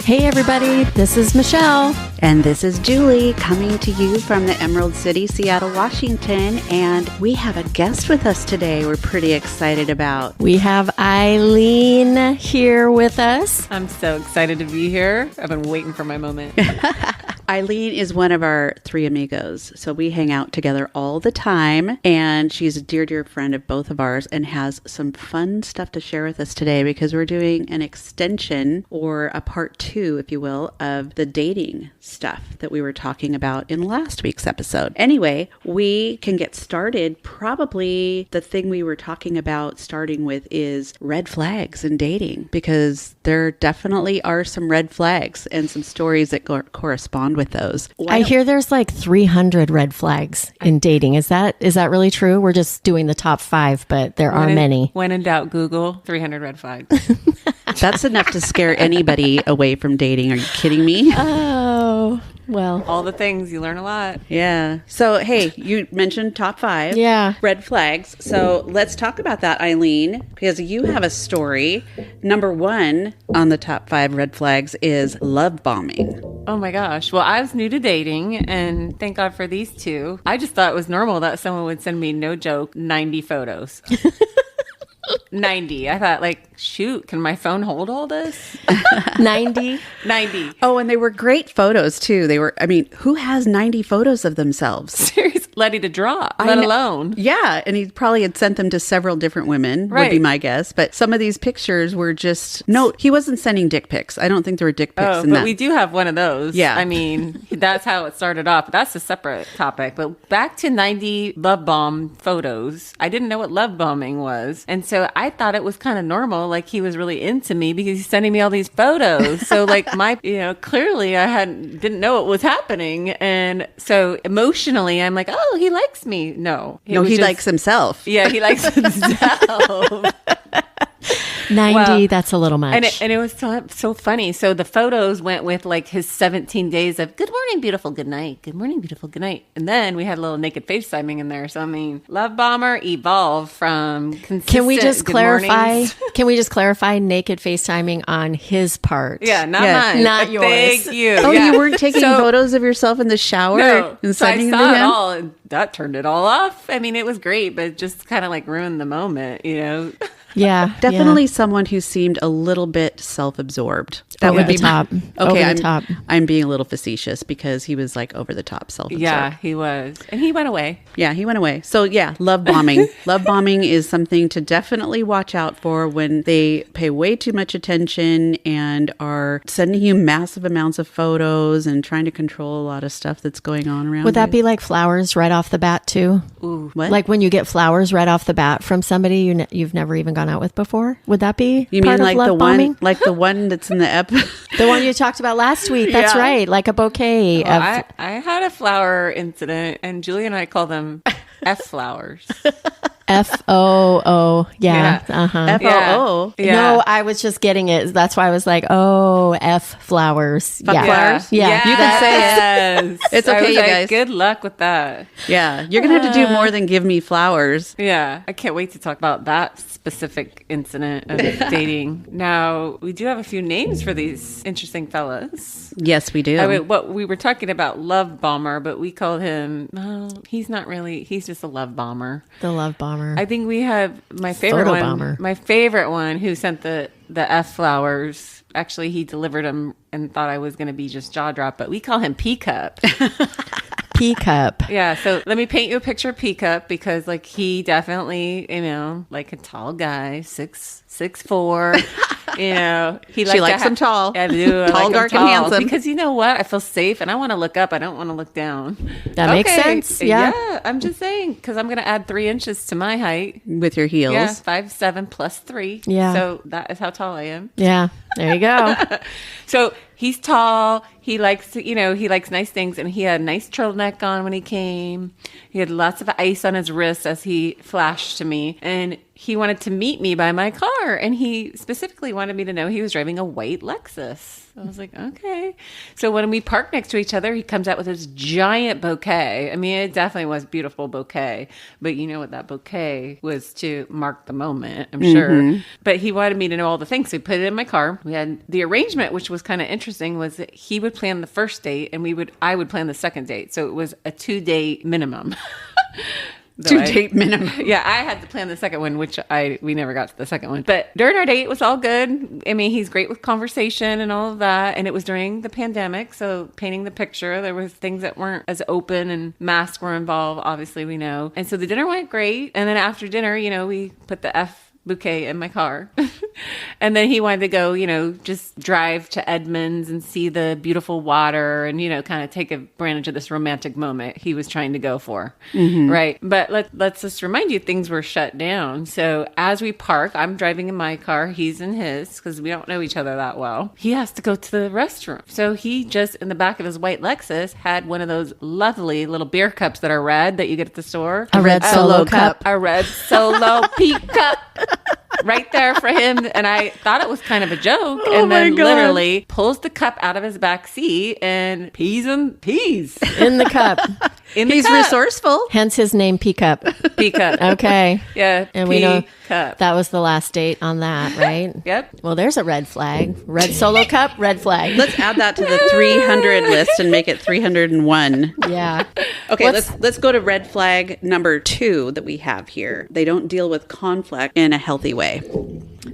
Hey everybody, this is Michelle. And this is Julie coming to you from the Emerald City, Seattle, Washington. And we have a guest with us today we're pretty excited about. We have Eileen here with us. I'm so excited to be here. I've been waiting for my moment. Eileen is one of our three amigos. So we hang out together all the time. And she's a dear, dear friend of both of ours and has some fun stuff to share with us today because we're doing an extension or a part 2, if you will, of the dating stuff that we were talking about in last week's episode. Anyway, we can get started. Probably the thing we were talking about starting with is red flags in dating, because there definitely are some red flags and some stories that correspond with those. I hear there's like 300 red flags in dating. Is that really true? We're just doing the top 5, but there are many. When in doubt, Google 300 red flags. That's enough to scare anybody away from dating. Are you kidding me? Oh, well. All the things, you learn a lot. Yeah. So, hey, you mentioned top 5 red flags. So let's talk about that, Eileen, because you have a story. Number 1 on the top 5 red flags is love bombing. Oh my gosh. Well, I was new to dating, and thank God for these two. I just thought it was normal that someone would send me, no joke, 90 photos. 90. I thought, like, shoot, can my phone hold all this? 90? 90. Oh, and they were great photos, too. Who has 90 photos of themselves? Seriously, ready to draw, let alone. Yeah, and he probably had sent them to several different women, would be my guess. But some of these pictures were just... No, he wasn't sending dick pics. I don't think there were dick pics in but that. we do have one of those. Yeah. I mean, that's how it started off. That's a separate topic. But back to 90 love bomb photos. I didn't know what love bombing was. And so I thought it was kind of normal, like he was really into me because he's sending me all these photos. So like clearly I didn't know what was happening. And so emotionally, I'm like, oh, he likes me. No, he likes himself. Yeah, he likes himself. 90, that's a little much. And it was so funny. So the photos went with like his 17 days of good morning, beautiful, good night. Good morning, beautiful, good night. And then we had a little naked FaceTiming in there. So I mean, love bomber evolved from consistent Can we just clarify? mornings. Can we just clarify naked FaceTiming on his part? Yeah, not mine. Not yours. Thank you. Oh, yeah. you weren't taking photos of yourself in the shower and So I sending them saw to it him? all, and that turned it all off. I mean, it was great, but it just kind of like ruined the moment, you know? Yeah. Definitely someone who seemed a little bit self-absorbed. That Over would the be top. Okay, Over the top. I'm being a little facetious because he was like over the top self-absorbed. Yeah, he was. And he went away. Yeah, he went away. So yeah, love bombing. Love bombing is something to definitely watch out for when they pay way too much attention and are sending you massive amounts of photos and trying to control a lot of stuff that's going on around Would that you. be like flowers right off the bat too? Ooh, what? Like when you get flowers right off the bat from somebody you've never even gone out with before? Would that be You part mean like of love bombing? the one that's in the ep? The one you talked about last week. That's Yeah. right. Like a bouquet. Well, I had a flower incident, and Julie and I call them F flowers. FOO. Yeah. Yeah. Uh-huh. FOO. Yeah. No, I was just getting it. That's why I was like, oh, F flowers. Fuck yeah. flowers? Yeah. You can say it. It's I okay, was you like, guys. Good luck with that. Yeah, you're going to have to do more than give me flowers. Yeah. I can't wait to talk about that specific incident of dating. Now, we do have a few names for these interesting fellas. Yes, we do. I mean, we were talking about love bomber, but we called him, no, he's not really, he's just a love bomber. The love bomber. I think we have my favorite Photo one. bomber. My favorite one who sent the F flowers. Actually, he delivered them and thought I was going to be just jaw drop, but we call him P Cup. P cup. Yeah, so let me paint you a picture of P Cup because, like, he definitely, like a tall guy, 6'4". He likes him tall. I do. I Tall, like dark, him and tall handsome. because you know what? I feel safe and I want to look up. I don't want to look down. That makes sense. Yeah. Yeah, I'm just saying because I'm going to add 3 inches to my height. With your heels. Yeah, 5'7" plus 3. Yeah. So that is how tall I am. Yeah. There you go. So he's tall. He likes, he likes nice things. And he had a nice turtleneck on when he came. He had lots of ice on his wrist as he flashed to me. And he wanted to meet me by my car. And he specifically wanted me to know he was driving a white Lexus. I was like, okay. So when we park next to each other, he comes out with this giant bouquet. I mean, it definitely was a beautiful bouquet. But you know what that bouquet was to mark the moment, I'm sure. But he wanted me to know all the things. So he put it in my car. We had the arrangement, which was kind of interesting. interesting was that he would plan the first date and I would plan the second date. So it was a 2-date minimum. 2-date minimum. Yeah, I had to plan the second one, which we never got to the second one. But during our date, it was all good. I mean, he's great with conversation and all of that. And it was during the pandemic, so painting the picture, there was things that weren't as open and masks were involved, obviously, we know. And so the dinner went great. And then after dinner, we put the bouquet in my car. And then he wanted to go, just drive to Edmonds and see the beautiful water and, kind of take advantage of this romantic moment he was trying to go for. Mm-hmm. Right. But let's just remind you, things were shut down. So as we park, I'm driving in my car, he's in his, because we don't know each other that well. He has to go to the restroom. So he just, in the back of his white Lexus, had one of those lovely little beer cups that are red that you get at the store. A red Solo cup. A red Solo Peak cup. Right there for him. And I thought it was kind of a joke. And then literally pulls the cup out of his back seat and pees in the cup. He's resourceful. Hence his name, P-Cup. P-Cup. Okay. Yeah. And we know Cup. That was the last date on that, right? Yep. Well, there's a red flag. Red Solo cup, red flag. Let's add that to the 300 list and make it 301. Yeah. Okay, let's go to red flag number 2 that we have here. They don't deal with conflict in a healthy way.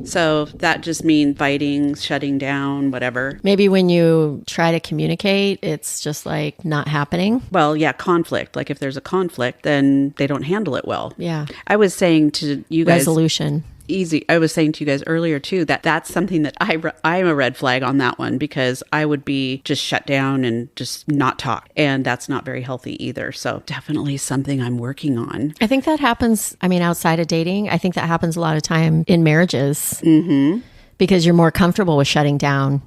So that just means fighting, shutting down, whatever. Maybe when you try to communicate, it's just like not happening. Well, yeah, conflict. Like if there's a conflict, then they don't handle it well. Yeah. I was saying to you guys... Resolution. Easy. I was saying to you guys earlier too that that's something that I'm a red flag on that one, because I would be just shut down and just not talk, and that's not very healthy either. So definitely something I'm working on. I think that happens. I mean, outside of dating, I think that happens a lot of time in marriages. Mm-hmm. Because you're more comfortable with shutting down.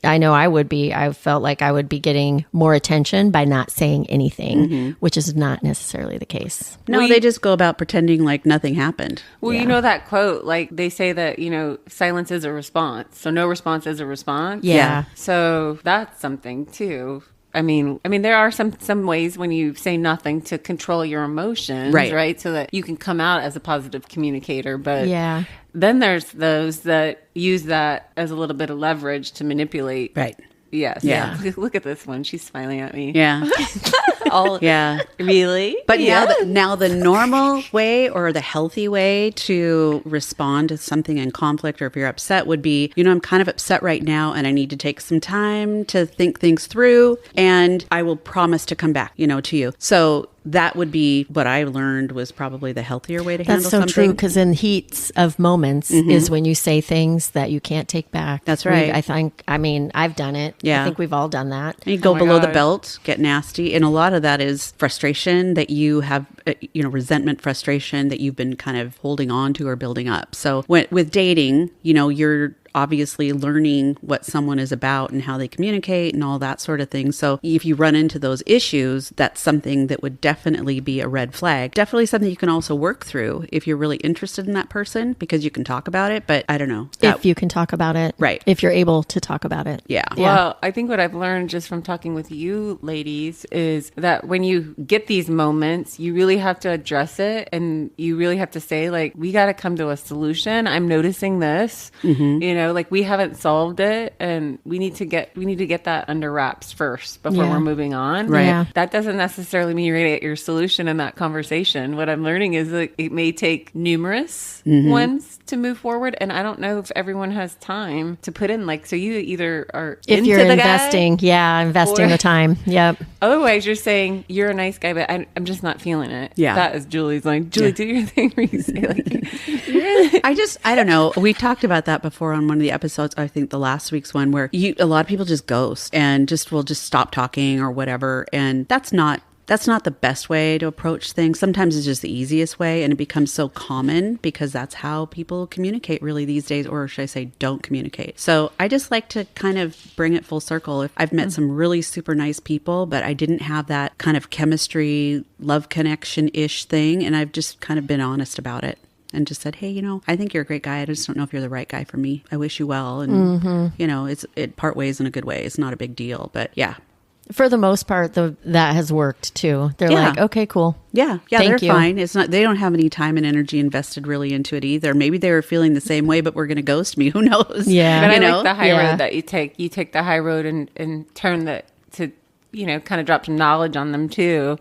I know I would be. I felt like I would be getting more attention by not saying anything, which is not necessarily the case. No, they just go about pretending like nothing happened. Well, you know that quote, like they say that, silence is a response. So no response is a response. Yeah. So that's something too. I mean, there are some ways when you say nothing to control your emotions, right? So that you can come out as a positive communicator. But yeah. Then there's those that use that as a little bit of leverage to manipulate. Right. Yes. Yeah. Look at this one. She's smiling at me. Yeah. Yeah. Really? But now the normal way or the healthy way to respond to something in conflict, or if you're upset, would be, I'm kind of upset right now and I need to take some time to think things through, and I will promise to come back, to you. So that would be what I learned was probably the healthier way to handle something. That's so true, because in heats of moments is when you say things that you can't take back. That's right. I've done it. Yeah. I think we've all done that. And you go below the belt, get nasty. And a lot of that is frustration that you have, resentment, frustration that you've been kind of holding on to or building up. So with dating, you're obviously learning what someone is about and how they communicate and all that sort of thing. So if you run into those issues, that's something that would definitely be a red flag. Definitely something you can also work through if you're really interested in that person, because you can talk about it. But I don't know. If you can talk about it. Right. If you're able to talk about it. Yeah. Well, I think what I've learned just from talking with you ladies is that when you get these moments, you really have to address it, and you really have to say, like, we got to come to a solution. I'm noticing this, like we haven't solved it, and we need to get that under wraps first before we're moving on. Right. Yeah. That doesn't necessarily mean you're going to get your solution in that conversation. What I'm learning is that it may take numerous ones to move forward, and I don't know if everyone has time to put in. Like, so you either are if into you're the investing, guy, investing the time. Yep. Otherwise, you're saying you're a nice guy, but I'm just not feeling it. Yeah. That is Julie's line. Julie, do your thing where you say like, I don't know. We talked about that before on one of the episodes. I think the last week's one, where a lot of people just ghost and will just stop talking or whatever. And that's not the best way to approach things. Sometimes it's just the easiest way, and it becomes so common because that's how people communicate really these days, or should I say don't communicate. So I just like to kind of bring it full circle. If I've met some really super nice people, but I didn't have that kind of chemistry, love connection-ish thing, and I've just kind of been honest about it. And just said, hey, I think you're a great guy. I just don't know if you're the right guy for me. I wish you well. And, it part ways in a good way. It's not a big deal. But yeah. For the most part, that has worked too. They're Yeah. like, okay, cool. Yeah, Thank they're you. fine. It's not. They don't have any time and energy invested really into it either. Maybe they were feeling the same way, but we're going to ghost me. Who knows? Yeah. But you I know. like the high Yeah. road that you take. You take the high road and turn to, kind of drop some knowledge on them too.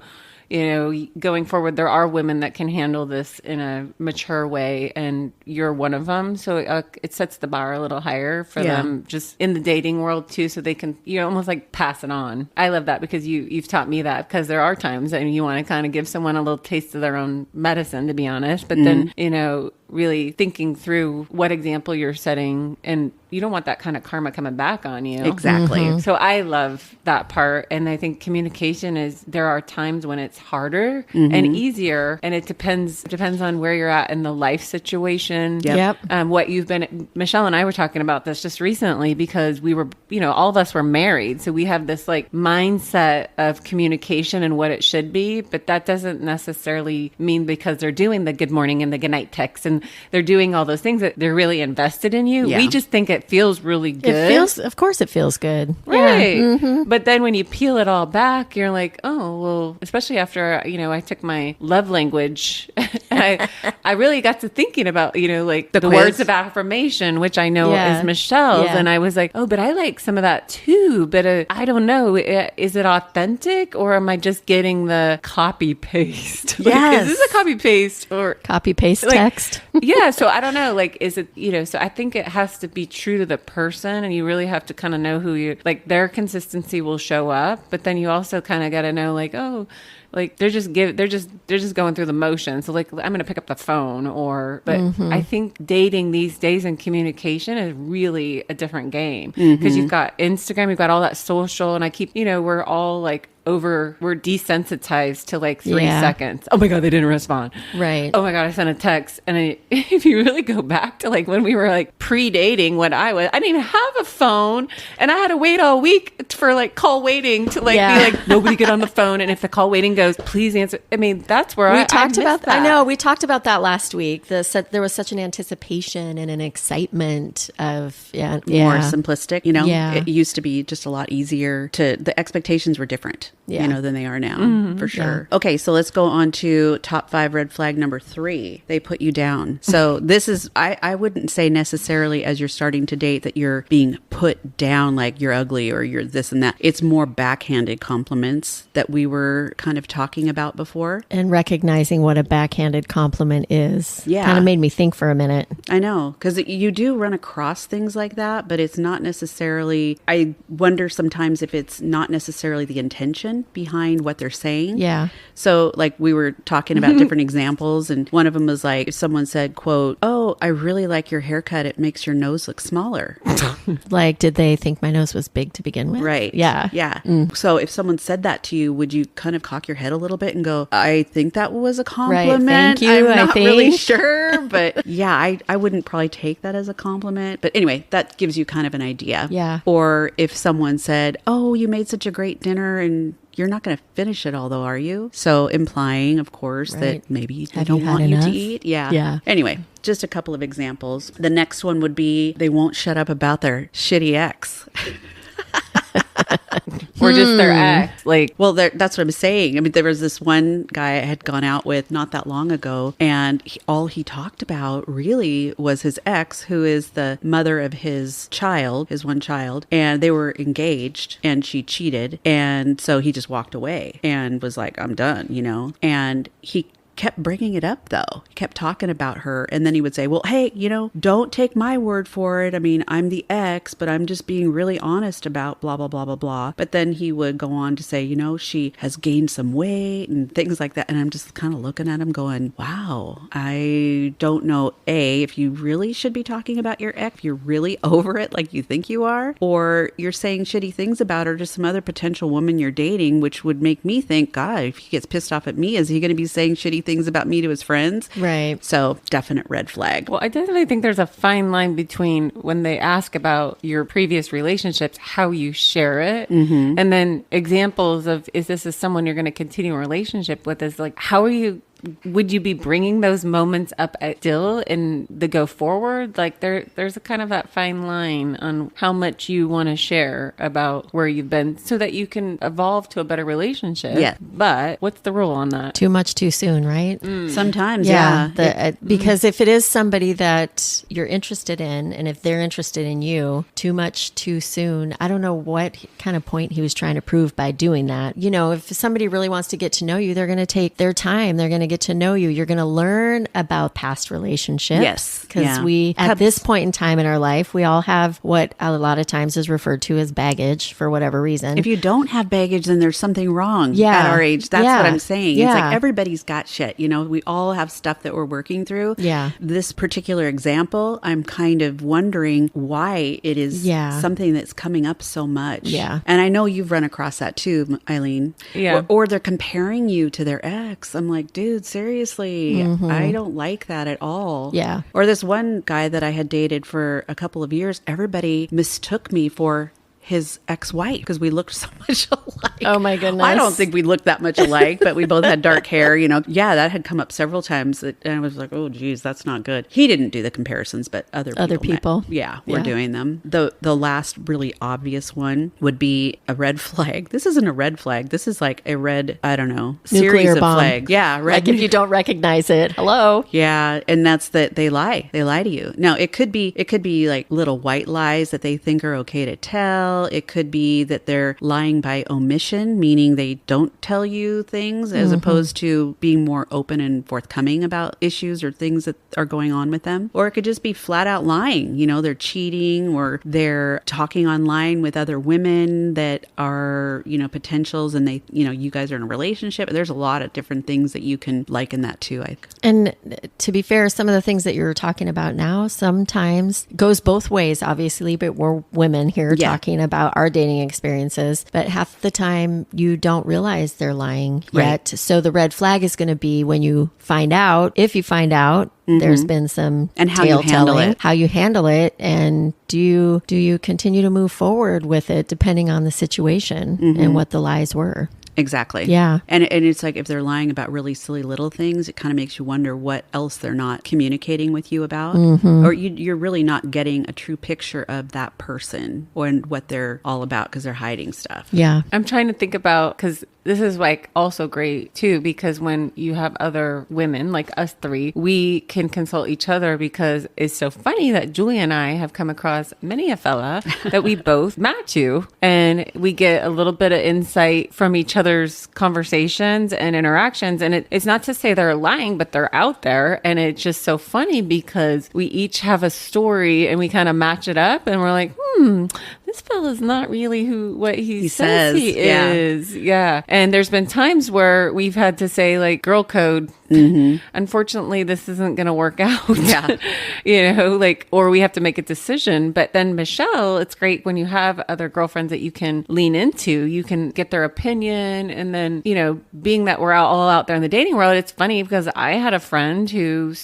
Going forward, there are women that can handle this in a mature way, and you're one of them. So it sets the bar a little higher for Yeah. them, just in the dating world too. So they can, almost like pass it on. I love that because you've taught me that, because there are times and you want to kind of give someone a little taste of their own medicine, to be honest. But then, really thinking through what example you're setting, and you don't want that kind of karma coming back on you. Exactly. So I love that part. And I think communication there are times when it's harder and easier. And it depends on where you're at in the life situation. Yep. What you've been, Michelle and I were talking about this just recently, because we were, all of us were married. So we have this like mindset of communication and what it should be, but that doesn't necessarily mean because they're doing the good morning and the good night texts and they're doing all those things that they're really invested in you. Yeah. We just think it feels really good. Of course it feels good. Right. Yeah. But then when you peel it all back, you're like, oh, well, especially after, I took my love language. And I really got to thinking about, like the quiz. words of affirmation, which I know Yeah. is Michelle's. Yeah. And I was like, oh, but I like some of that too. But I don't know. Is it authentic, or am I just getting the copy paste? Yes. Is this a copy paste or Copy paste like, text. yeah, so I don't know, like, is it, so I think it has to be true to the person, and you really have to kind of know who you, like, their consistency will show up, but then you also kind of got to know, like, oh, like they're just going through the motions. So like, I'm going to pick up the phone, but I think dating these days and communication is really a different game, because you've got Instagram, you've got all that social, and I keep, we're all like we're desensitized to like 3 Yeah. seconds. Oh my God, they didn't respond. Right. Oh my God, I sent a text. And if you really go back to like when we were like pre-dating, I didn't even have a phone, and I had to wait all week for like call waiting to like Yeah. be like, nobody get on the phone. And if the call waiting goes, please answer. I mean, that's where We talked about that. I know we talked about that last week. There was such an anticipation and an excitement of More simplistic, Yeah. It used to be just a lot easier the expectations were different, Yeah. than they are now, for sure. Okay, so let's go on to top 5 red flag number 3. They put you down. So this is, I wouldn't say necessarily as you're starting to date that you're being put down like you're ugly or you're this and that. It's more backhanded compliments that we were kind of talking about before. And recognizing what a backhanded compliment is. Yeah. Kind of made me think for a minute. I know, because you do run across things like that, but it's not necessarily, I wonder sometimes if it's not necessarily the intention behind what they're saying. Yeah. So like we were talking about different examples, and one of them was like, if someone said, quote, oh, I really like your haircut. It makes your nose look smaller. Like, did they think my nose was big to begin with? Right. Yeah. Yeah. So if someone said that to you, would you kind of cock your head a little bit and go, I think that was a compliment. Thank you, I'm I not really think." sure. But yeah, I wouldn't probably take that as a compliment. But anyway, that gives you kind of an idea. Yeah. Or if someone said, oh, you made such a great dinner and you're not going to finish it all though, are you? So implying, of course, Right. that maybe they Have don't you had want you enough? to eat. Yeah. Yeah. Anyway, just a couple of examples. The next one would be they won't shut up about their shitty ex. Or just their ex. Like, Well, that's what I'm saying. I mean, there was this one guy I had gone out with not that long ago, and all he talked about really was his ex, who is the mother of his child, his one child, and they were engaged, and she cheated, and so he just walked away and was like, I'm done, and he kept bringing it up though. He kept talking about her, and then he would say, well, hey, don't take my word for it. I mean, I'm the ex, but I'm just being really honest about blah, blah, blah, blah, blah. But then he would go on to say, she has gained some weight and things like that. And I'm just kind of looking at him going, wow, I don't know, A, if you really should be talking about your ex, if you're really over it like you think you are, or you're saying shitty things about her to some other potential woman you're dating, which would make me think, God, if he gets pissed off at me, is he going to be saying shitty things about me to his friends? Right. So definite red flag. well, I definitely think there's a fine line between when they ask about your previous relationships, how you share it, and then examples of, is this someone you're going to continue a relationship with, is like, how are you would you be bringing those moments up still in the go forward? Like there's a kind of that fine line on how much you want to share about where you've been so that you can evolve to a better relationship. Yeah. But what's the rule on that? Too much too soon, right? Sometimes, yeah. Because if it is somebody that you're interested in, and if they're interested in you, too much too soon, I don't know what kind of point he was trying to prove by doing that. You know, if somebody really wants to get to know you, they're going to take their time. They're going to get to know you. You're going to learn about past relationships. Yes. Because we, at this point in time in our life, we all have what a lot of times is referred to as baggage for whatever reason. If you don't have baggage, then there's something wrong Yeah. at our age. That's Yeah. what I'm saying. Yeah. It's like everybody's got shit. You know, we all have stuff that we're working through. Yeah. This particular example, I'm kind of wondering why it is Yeah. something that's coming up so much. Yeah. And I know you've run across that too, Eileen. Yeah. Or they're comparing you to their ex. I'm like, dude, seriously, I don't like that at all. Yeah. Or this one guy that I had dated for a couple of years, everybody mistook me for his ex-wife because we looked so much alike. Oh my goodness. I don't think we looked that much alike, but we both had dark hair, you know. Yeah, that had come up several times and I was like, oh geez, that's not good. He didn't do the comparisons, but other people. Were doing them. The last really obvious one would be a red flag. This isn't a red flag. This is like a red, I don't know, series Nuclear of bomb. flags. Yeah, red. Like if you don't recognize it, hello. Yeah, and that's that they lie. They lie to you. Now, it could be like little white lies that they think are okay to tell. It could be that they're lying by omission, meaning they don't tell you things as opposed to being more open and forthcoming about issues or things that are going on with them. Or it could just be flat out lying. You know, they're cheating or they're talking online with other women that are, you know, potentials and they, you know, you guys are in a relationship. There's a lot of different things that you can liken that to. And to be fair, some of the things that you're talking about now sometimes goes both ways, obviously, but we're women here talking about our dating experiences. But half the time you don't realize they're lying yet. So the red flag is going to be when you find out, if you find out, there's been some and how you handle it. How you handle it, and do you continue to move forward with it depending on the situation and what the lies were. Exactly. Yeah. And it's like if they're lying about really silly little things, it kind of makes you wonder what else they're not communicating with you about. Or you're really not getting a true picture of that person or what they're all about because they're hiding stuff. Yeah. I'm trying to think about, because this is like also great too, because when you have other women like us three, we can consult each other because it's so funny that Julia and I have come across many a fella that we both match to, and we get a little bit of insight from each other's conversations and interactions. And it's not to say they're lying, but they're out there. And it's just so funny because we each have a story and we kind of match it up and we're like, this fella's not really what he says he is. Yeah. And there's been times where we've had to say like girl code. Unfortunately, this isn't going to work out. Yeah. You know, like, or we have to make a decision. But then Michelle, it's great when you have other girlfriends that you can lean into, you can get their opinion. And then, you know, being that we're all out there in the dating world, it's funny because I had a friend who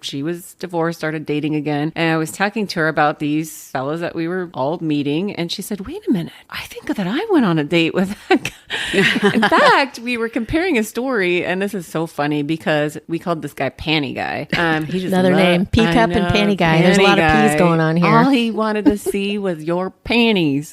she was divorced, started dating again. And I was talking to her about these fellas that we were all meeting. And she said, wait a minute, I think that I went on a date with that guy. In fact, we were comparing a story. And this is so funny because we called this guy Panty Guy. He just Another name, Pea Cup and Panty Guy. There's a lot of P's going on here. All he wanted to see was your panties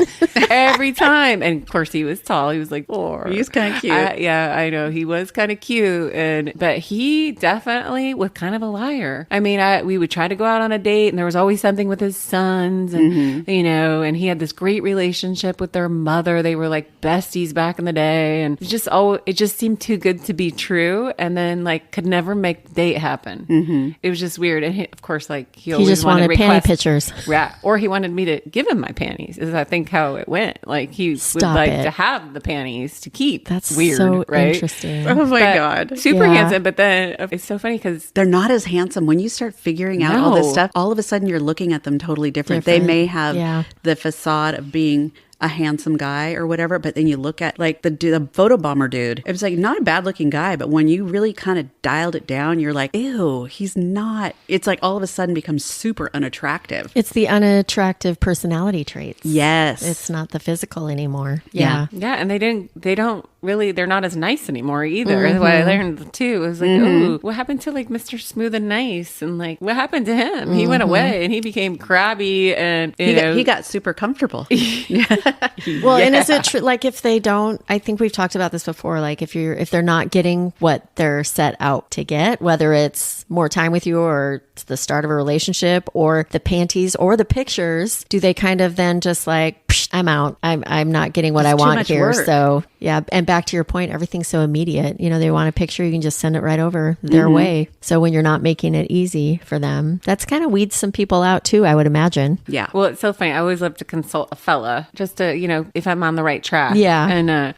every time. And of course, he was tall. He was like 4. He's kind of cute. Yeah, I know. He was kind of cute. But he definitely was kind of a liar. I mean, we would try to go out on a date and there was always something with his sons and, you know, and he had this great relationship with their mother. They were like besties back in the day. And it just seemed too good to be true. And then like could never make the date happen. It was just weird. And he, of course, like he always just wanted panty pictures. Yeah. Or he wanted me to give him my panties is I think how it went. Like he would like to have the panties to keep. That's weird, so right? interesting. Oh my God. Super handsome. But then it's so funny because they're not as handsome. When you start figuring out all this stuff, all of a sudden you're looking at them totally different. They may have the facade of being a handsome guy or whatever, but then you look at like the photobomber dude. It was like not a bad looking guy, but when you really kind of dialed it down, you're like, ew, he's not. It's like all of a sudden becomes super unattractive. It's the unattractive personality traits. Yes. It's not the physical anymore. Yeah. And they don't really, they're not as nice anymore either. That's what I learned too. It was like, oh, what happened to like Mr. Smooth and Nice? And like, what happened to him? He went away and he became crabby and He got super comfortable. Well, and is it true? Like if they don't, I think we've talked about this before, like if they're not getting what they're set out to get, whether it's more time with you or it's the start of a relationship or the panties or the pictures, do they kind of then just like, Psh, I'm out. I'm not getting what I want here. work. So yeah. And back to your point, everything's so immediate. You know, they want a picture, you can just send it right over their way. So when you're not making it easy for them, that's kind of weeds some people out too, I would imagine. Yeah. Well, it's so funny. I always love to consult a fella just to, if I'm on the right track. Yeah. And,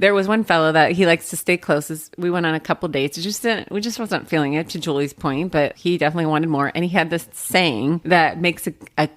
there was one fella that he likes to stay close. We went on a couple dates. We just wasn't feeling it, to Julie's point, but he definitely wanted more. And he had this saying that makes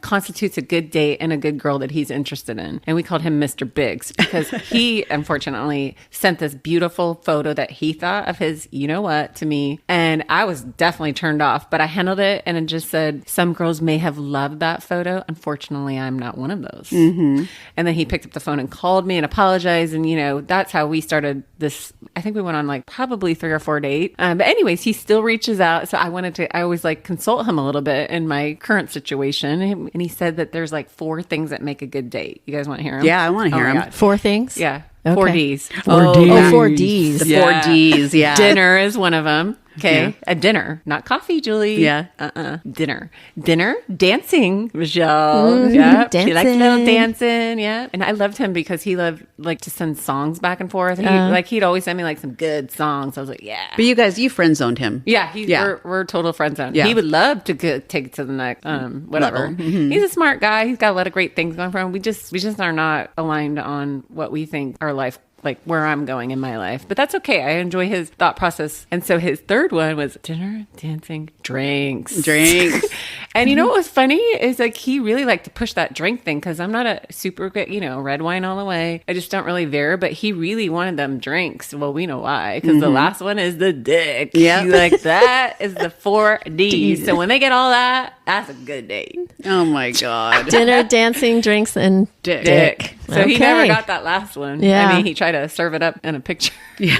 constitutes a good date and a good girl that he's interested in. And we called him Mr. Biggs because he, unfortunately, sent this beautiful photo that he thought of his, to me. And I was definitely turned off, but I handled it and it just said, some girls may have loved that photo. Unfortunately, I'm not one of those. And then he picked up the phone and called me and apologized. And, that's how we started this. I think we went on like probably 3 or 4 dates. But anyways, he still reaches out. So I always like consult him a little bit in my current situation. And he said that there's like 4 things that make a good date. You guys want to hear him? Yeah, I want to hear my him. God. 4 things? Yeah. Okay. 4 Ds. 4 Ds. Oh, 4 Ds. The 4 Ds, yeah. Dinner is one of them. Okay. Yeah. A dinner, not coffee, Julie. Yeah. Dinner, dancing, Michelle. Yeah. She likes a little Dancing. dancing. Yeah. And I loved him because he loved like to send songs back and forth. He'd always send me like some good songs. I was like, yeah. But you friend zoned him. Yeah, we're total friend zone. Yeah. He would love to take it to the next whatever. Level. Mm-hmm. He's a smart guy. He's got a lot of great things going for him. We just are not aligned on what we think our life, like where I'm going in my life. But that's okay. I enjoy his thought process. And so his third one was dinner, dancing, drinks. And you know what was funny is like he really liked to push that drink thing because I'm not a super good, red wine all the way. I just don't really veer, but he really wanted them drinks. Well, we know why, because the last one is the dick. Yeah. Like that is the 4 Ds. So when they get all that, that's a good date. Oh my God. Dinner, dancing, drinks, and Dick. So he Okay. never got that last one. Yeah. I mean, he tried to serve it up in a picture. Yeah.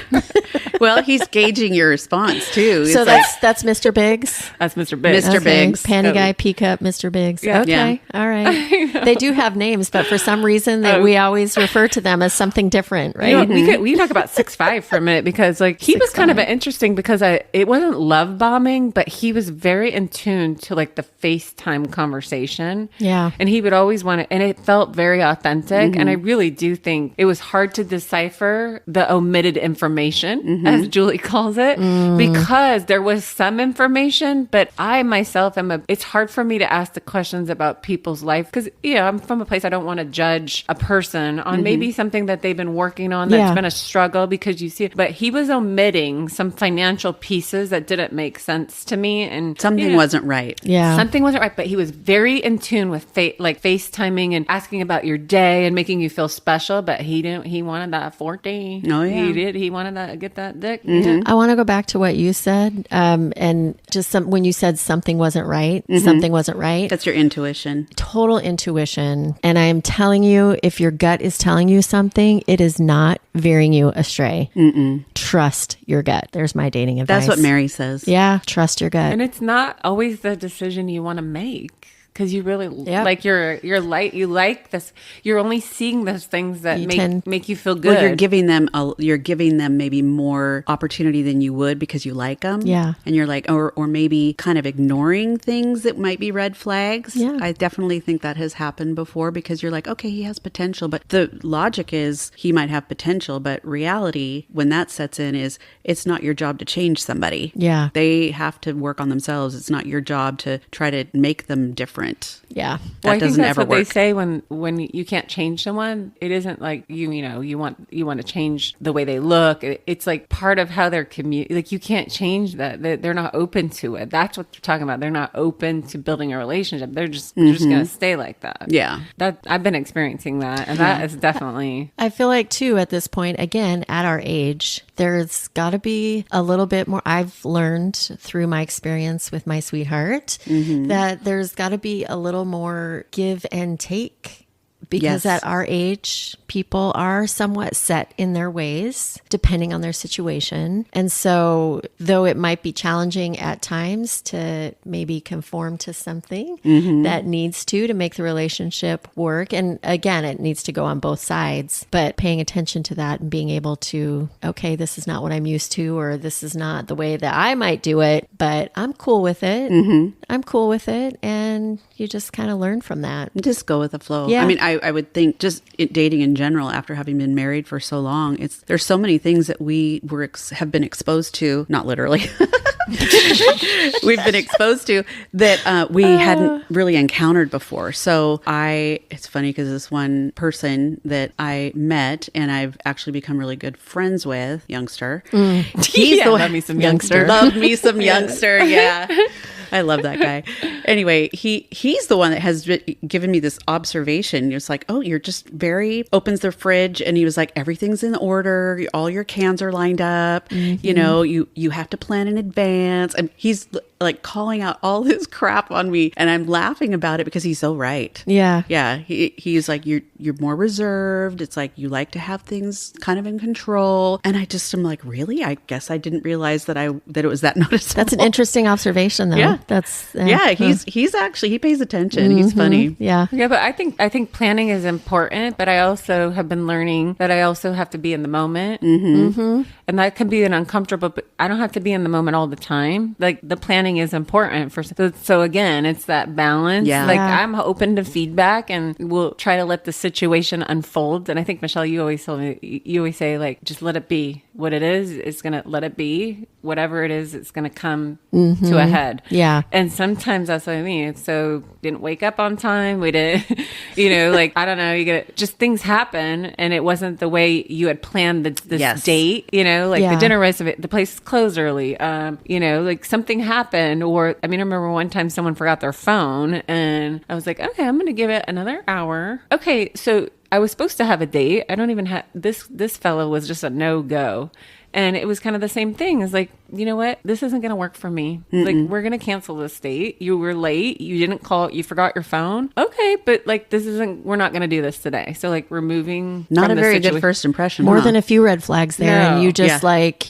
Well, he's gauging your response too. so It's that's Mr. Biggs. That's Mr. Biggs. Mr. Biggs. Panty guy, P cup, Mr. Biggs. Yeah. Okay. All right. They do have names, but for some reason we always refer to them as something different, right? We can talk about 6'5" for a minute because like he was kind of interesting because it wasn't love bombing, but he was very in tune to like the FaceTime conversation. Yeah. And he would always want it, and it felt very authentic. And I really do think it was hard to decipher the omitted information, as Julie calls it, because there was some information, but I myself it's hard for me to ask the questions about people's life because, I'm from a place I don't want to judge a person on maybe something that they've been working on that's been a struggle because you see it. But he was omitting some financial pieces that didn't make sense to me. And something wasn't right. Yeah. Something wasn't right, but he was very in tune with FaceTiming and asking about your day and making you feel special. But he didn't. He wanted that 4D. Oh, yeah. He did. He wanted that. Get that dick. I want to go back to what you said, and just when you said something wasn't right, something wasn't right. That's your intuition. Total intuition. And I am telling you, if your gut is telling you something, it is not veering you astray. Trust your gut. There's my dating advice. That's what Mary says. Yeah, trust your gut. And it's not always the decision you want to make. Because you really like you're light. You like this. You're only seeing those things that make you feel good. Well, you're giving them maybe more opportunity than you would because you like them. Yeah. And you're like, or maybe kind of ignoring things that might be red flags. Yeah. I definitely think that has happened before because you're like, okay, he has potential. But the logic is he might have potential. But reality, when that sets in, is it's not your job to change somebody. Yeah. They have to work on themselves. It's not your job to try to make them different. Yeah. That I think doesn't that's ever what work. they say when you can't change someone. It isn't like you want to change the way they look. It's like part of how they're like you can't change that. They're not open to it. That's what they're talking about. They're not open to building a relationship. They're just going to stay like that. Yeah. That I've been experiencing that, and that is definitely. I feel like too at this point, again, at our age, there's got to be a little bit more. I've learned through my experience with my sweetheart that there's got to be a little more give and take Because Yes. at our age, people are somewhat set in their ways, depending on their situation. And so, though it might be challenging at times to maybe conform to something that needs to make the relationship work. And again, it needs to go on both sides, but paying attention to that and being able to, okay, this is not what I'm used to, or this is not the way that I might do it, but I'm cool with it. I'm cool with it. And you just kind of learn from that. Just go with the flow. Yeah. I mean, I would think just dating in general, after having been married for so long, there's so many things that we have been exposed to, not literally. We've been exposed to that we hadn't really encountered before. So it's funny because this one person that I met and I've actually become really good friends with, youngster. He's Yeah, love me some youngster. Love me some youngster. Yeah. I love that guy. Anyway, he's the one that has given me this observation. He was like, oh, you're just opens the fridge, and he was like, everything's in order. All your cans are lined up. You know, you have to plan in advance. And he's like calling out all this crap on me. And I'm laughing about it because he's so right. Yeah. Yeah. He's like, you're more reserved. It's like, you like to have things kind of in control. And I just am like, really? I guess I didn't realize that it was that noticeable. That's an interesting observation, though. Yeah. That's He's actually, he pays attention. He's funny. Yeah. Yeah, but I think planning is important, but I also have been learning that I also have to be in the moment. And that can be an uncomfortable, but I don't have to be in the moment all the time. Like, the planning is important so again, it's that balance. Yeah. Like, Yeah. I'm open to feedback, and we'll try to let the situation unfold. And I think, Michelle, you always say, like, just let it be what it is. It's going to let it be whatever it is. It's going to come to a head. Yeah. And sometimes that's what I mean. So didn't wake up on time. We didn't, like, I don't know, just things happen, and it wasn't the way you had planned this Yes. date, like Yeah. the dinner reservation, the place closed early, like something happened. Or, I remember one time someone forgot their phone, and I was like, okay, I'm going to give it another hour. Okay. So I was supposed to have a date. I don't even have this fellow was just a no-go. And it was kind of the same thing. It's like, you know what? This isn't going to work for me. Like, we're going to cancel this date. You were late. You didn't call. You forgot your phone. Okay. But like, we're not going to do this today. So like, we're moving. Not from a the very situa- good first impression. More huh? than a few red flags there. No. And you just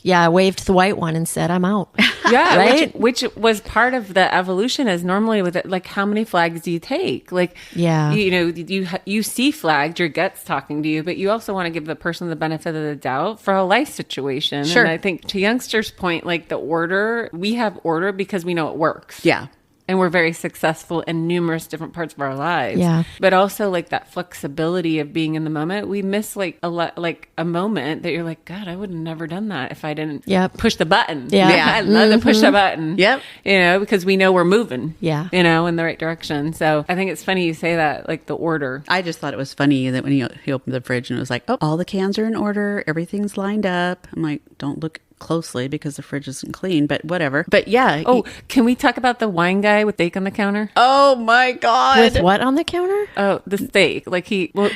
Yeah. waved the white one and said, I'm out. Yeah. Right? Which was part of the evolution is normally with it. Like, how many flags do you take? Like, Yeah. you see flagged, your gut's talking to you, but you also want to give the person the benefit of the doubt for a life situation. Sure. And I think to youngsters' point, like the order, we have order because we know it works. Yeah. And we're very successful in numerous different parts of our lives. Yeah. But also like that flexibility of being in the moment. We miss like a moment that you're like, God, I would have never done that if I didn't Yep. push the button. Yeah. Yeah. I love to push the button. Yep. Because we know we're moving. Yeah. In the right direction. So I think it's funny you say that, like the order. I just thought it was funny that when he opened the fridge and it was like, oh, all the cans are in order. Everything's lined up. I'm like, don't look closely because the fridge isn't clean, but whatever. But yeah. Oh, can we talk about the wine guy with steak on the counter? Oh my God. With what on the counter? Oh, the steak. Like So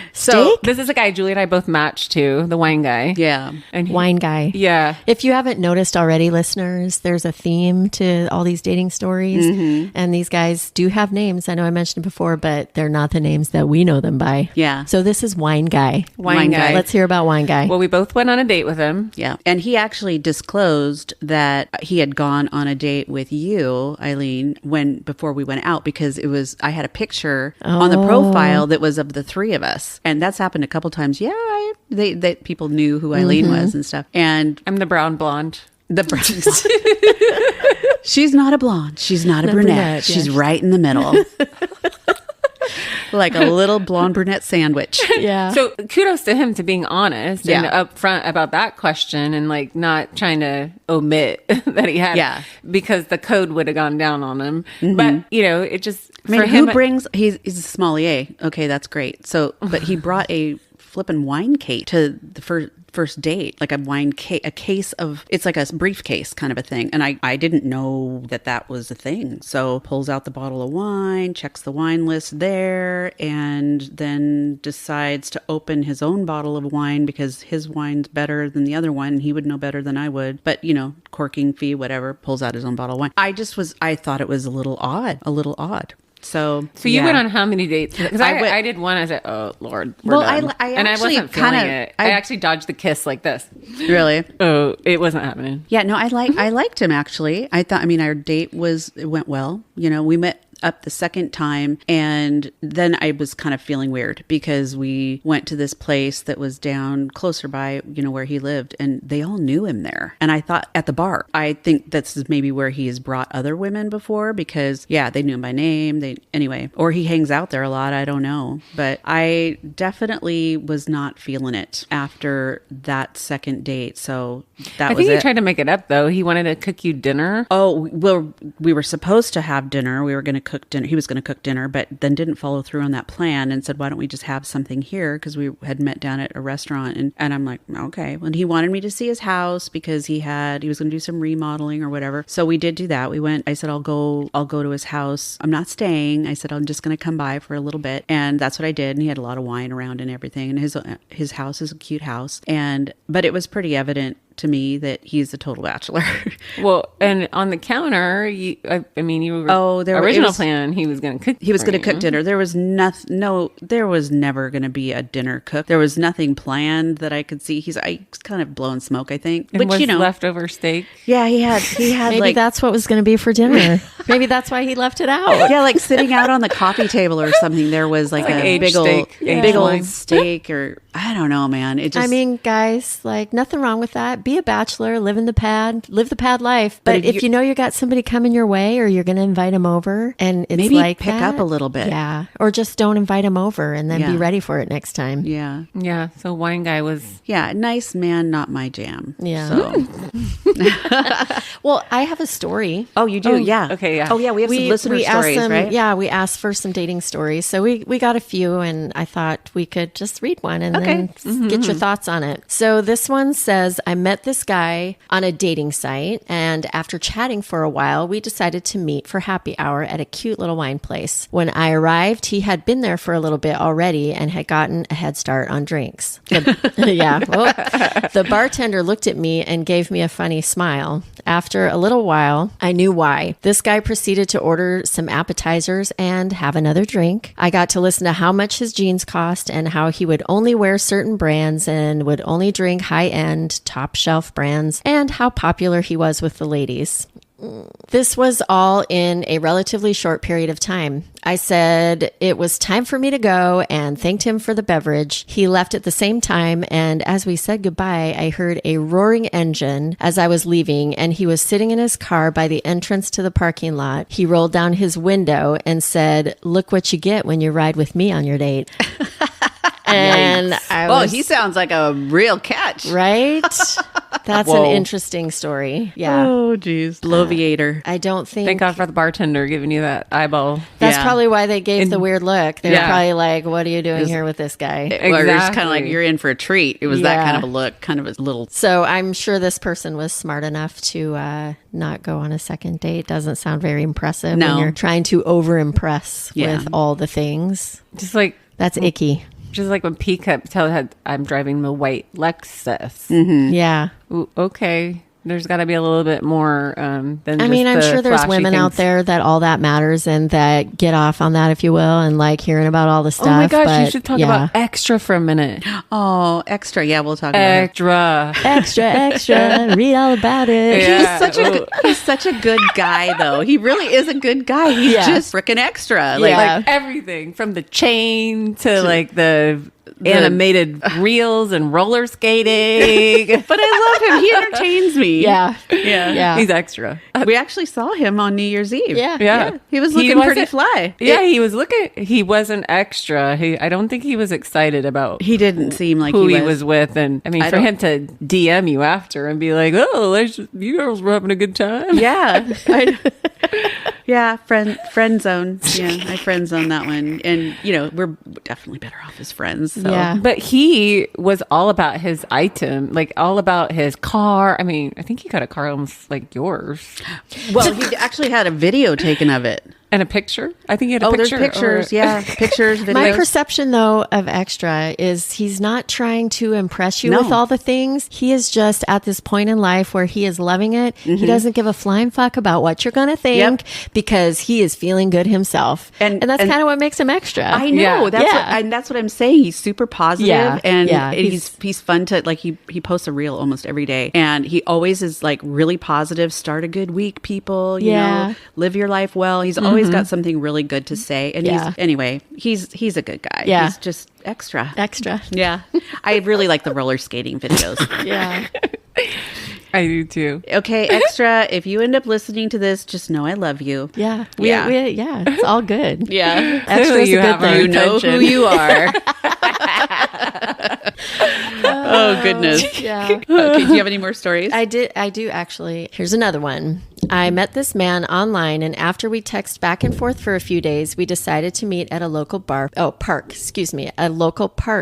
Steak? this is a guy Julie and I both matched to, the wine guy. yeah. And Wine guy. Yeah. If you haven't noticed already, listeners, there's a theme to all these dating stories. And these guys do have names. I know I mentioned it before, but they're not the names that we know them by. Yeah. So this is Wine Guy. Wine guy. Let's hear about Wine Guy. Well, we both went on a date with him. Yeah. And he actually disclosed that he had gone on a date with you, Eileen, before we went out, because I had a picture on the profile that was of the three of us. And that's happened a couple times. Yeah. That people knew who Eileen was and stuff. And I'm the brown blonde. the she's not a blonde. She's not a brunette. She's yeah. right in the middle. Like a little blonde brunette sandwich. Yeah. So kudos to him to being honest and Yeah. upfront about that question and like not trying to omit that he had. Yeah. Because the code would have gone down on him. But, it just, I mean, for him, he's a sommelier. Okay, that's great. So, but he brought a flippin' wine cake to the first date, like a wine cake, a case of, it's like a briefcase kind of a thing. And I didn't know that was a thing. So pulls out the bottle of wine, checks the wine list there, and then decides to open his own bottle of wine because his wine's better than the other one. And he would know better than I would. But, corking fee, whatever, pulls out his own bottle of wine. I thought it was a little odd. So you went on how many dates? Because I did one. I said, "Oh Lord, we're done." I and I actually wasn't feeling kinda- it. I actually dodged the kiss like this. Really? Oh, it wasn't happening. Yeah, no, I liked him actually. I thought, I mean, our date it went well. You know, we met up the second time, and then I was kind of feeling weird because we went to this place that was down closer by, you know, where he lived, and they all knew him there. And I thought at the bar, I think that's maybe where he has brought other women before because they knew him by name. Anyway, or he hangs out there a lot. I don't know, but I definitely was not feeling it after that second date. So I think he tried to make it up though. He wanted to cook you dinner. Oh, well, we were supposed to have dinner. We were going to cook dinner. He was going to cook dinner, but then didn't follow through on that plan and said, why don't we just have something here? Because we had met down at a restaurant. And I'm like, okay. And he wanted me to see his house because he was going to do some remodeling or whatever. So we did do that. We went, I said, I'll go to his house. I'm not staying. I said, I'm just going to come by for a little bit. And that's what I did. And he had a lot of wine around and everything. And his house is a cute house. But it was pretty evident to me that he's a total bachelor. Well, and on the counter, you were original plan. He was going to cook. He was going to cook dinner. There was nothing. No, there was never going to be a dinner cook. There was nothing planned that I could see. He's kind of blowing smoke, I think. And was leftover steak. Yeah, he had. Maybe that's what was going to be for dinner. Maybe that's why he left it out. Yeah, like sitting out on the coffee table or something. There was like a big old steak, or I don't know, man. It just. I mean, guys, like nothing wrong with that. Be a bachelor, live the pad life. But if you know you got somebody coming your way, or you're going to invite them over, and it's maybe like pick up a little bit, or just don't invite them over, and then be ready for it next time. Yeah. So wine guy was nice man, not my jam. Yeah. So. Well, I have a story. Oh, you do? Yeah. Okay. Yeah. Oh, yeah. We have some listener stories, right? Yeah, we asked for some dating stories, so we got a few, and I thought we could just read one and then get your thoughts on it. So this one says, I met this guy on a dating site, and after chatting for a while, we decided to meet for happy hour at a cute little wine place. When I arrived, he had been there for a little bit already and had gotten a head start on drinks. The bartender looked at me and gave me a funny smile. After a little while, I knew why. This guy proceeded to order some appetizers and have another drink. I got to listen to how much his jeans cost and how he would only wear certain brands and would only drink high-end, top-shelf brands, and how popular he was with the ladies. This was all in a relatively short period of time. I said it was time for me to go and thanked him for the beverage. He left at the same time, and as we said goodbye, I heard a roaring engine as I was leaving, and he was sitting in his car by the entrance to the parking lot. He rolled down his window and said, "Look what you get when you ride with me on your date." And he sounds like a real catch. Right? That's an interesting story. Yeah. Oh, geez. Bloviator. I don't think... Thank God for the bartender giving you that eyeball. That's probably why they gave the weird look. They're probably like, what are you doing here with this guy? Exactly. Or it's kind of like, you're in for a treat. It was that kind of a look, kind of a little... So I'm sure this person was smart enough to not go on a second date. Doesn't sound very impressive when you're trying to over-impress with all the things. Just like... That's icky. Just like when P kept telling I'm driving the white Lexus. Mm-hmm. Yeah. Ooh, okay. There's got to be a little bit more than I mean, I'm sure there's women out there that all that matters and that get off on that, if you will, and like hearing about all the stuff. Oh my gosh, you should talk about extra for a minute. Oh, extra. Yeah, we'll talk about extra. Extra. Read all about it. Yeah. He's such a good guy, though. He really is a good guy. He's just freaking extra. Like everything from the chain to like the animated reels and roller skating. But I love him. He entertains me. Yeah. He's extra. We actually saw him on New Year's Eve. Yeah. He was looking pretty fly. Yeah, he wasn't extra. I don't think he was excited about He didn't seem like who he was with. And I mean, for him to DM you after and be like, oh, you girls were having a good time. Yeah. Yeah, friend zone. Yeah, I friend zone that one. And, we're definitely better off as friends. So. Yeah. But he was all about his item, like all about his car. I mean, I think he got a car almost like yours. Well, he actually had a video taken of it. And a picture? I think he had a picture. There's pictures. Yeah. Pictures, videos. My perception, though, of Extra is he's not trying to impress you with all the things. He is just at this point in life where he is loving it. He doesn't give a flying fuck about what you're going to think because he is feeling good himself. And that's kind of what makes him Extra. I know. That's what I'm saying. He's super positive and he's fun to, like, he posts a reel almost every day. And he always is, like, really positive. Start a good week, people. You know, live your life well. He's always got something really good to say. And he's a good guy. Yeah. He's just extra. Yeah. I really like the roller skating videos. Yeah. I do too. Okay, Extra, if you end up listening to this, just know I love you. Yeah. It's all good. Yeah. Extra's a good thing. You know who you are. Oh, goodness. Yeah. Okay, do you have any more stories? I do actually. Here's another one. I met this man online, and after we texted back and forth for a few days, we decided to meet at a local park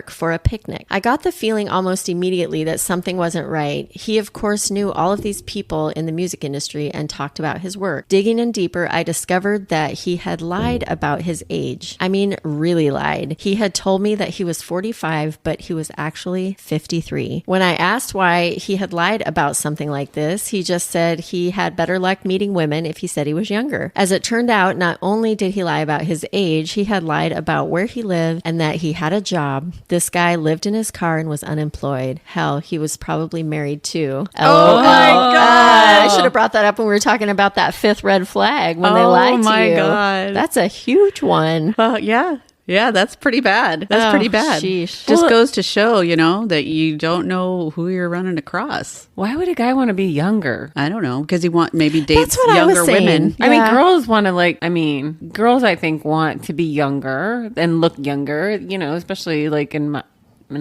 for a picnic. I got the feeling almost immediately that something wasn't right. He, of course, knew all of these people in the music industry and talked about his work. Digging in deeper, I discovered that he had lied about his age. I mean, really lied. He had told me that he was 45, but he was actually 53. When I asked why he had lied about something like this, he just said he had better luck meeting women if he said he was younger. As it turned out, not only did he lie about his age, he had lied about where he lived and that he had a job. This guy lived in his car and was unemployed. Hell, he was probably married too. Oh my God. I should have brought that up when we were talking about that fifth red flag when they lied to you. Oh my God. That's a huge one. Well, yeah. Yeah, that's pretty bad. That's pretty bad. Sheesh. Just goes to show, that you don't know who you're running across. Why would a guy want to be younger? I don't know, because he maybe dates That's what I was younger saying. women. I mean, girls want to girls I think want to be younger and look younger, especially like in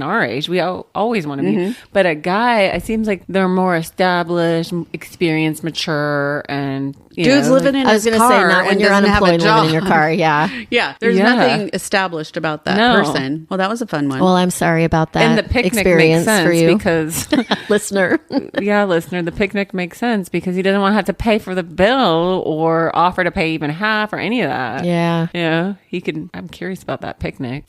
our age, we always want to be. But a guy, it seems like they're more established, experienced, mature, and dude's living in his car. Say, not when you're unemployed living in your car. Yeah. Yeah. There's nothing established about that person. Well, that was a fun one. Well, I'm sorry about that. And the picnic experience makes sense for you because listener. Listener, the picnic makes sense because he doesn't want to have to pay for the bill or offer to pay even half or any of that. Yeah. Yeah. He could. I'm curious about that picnic.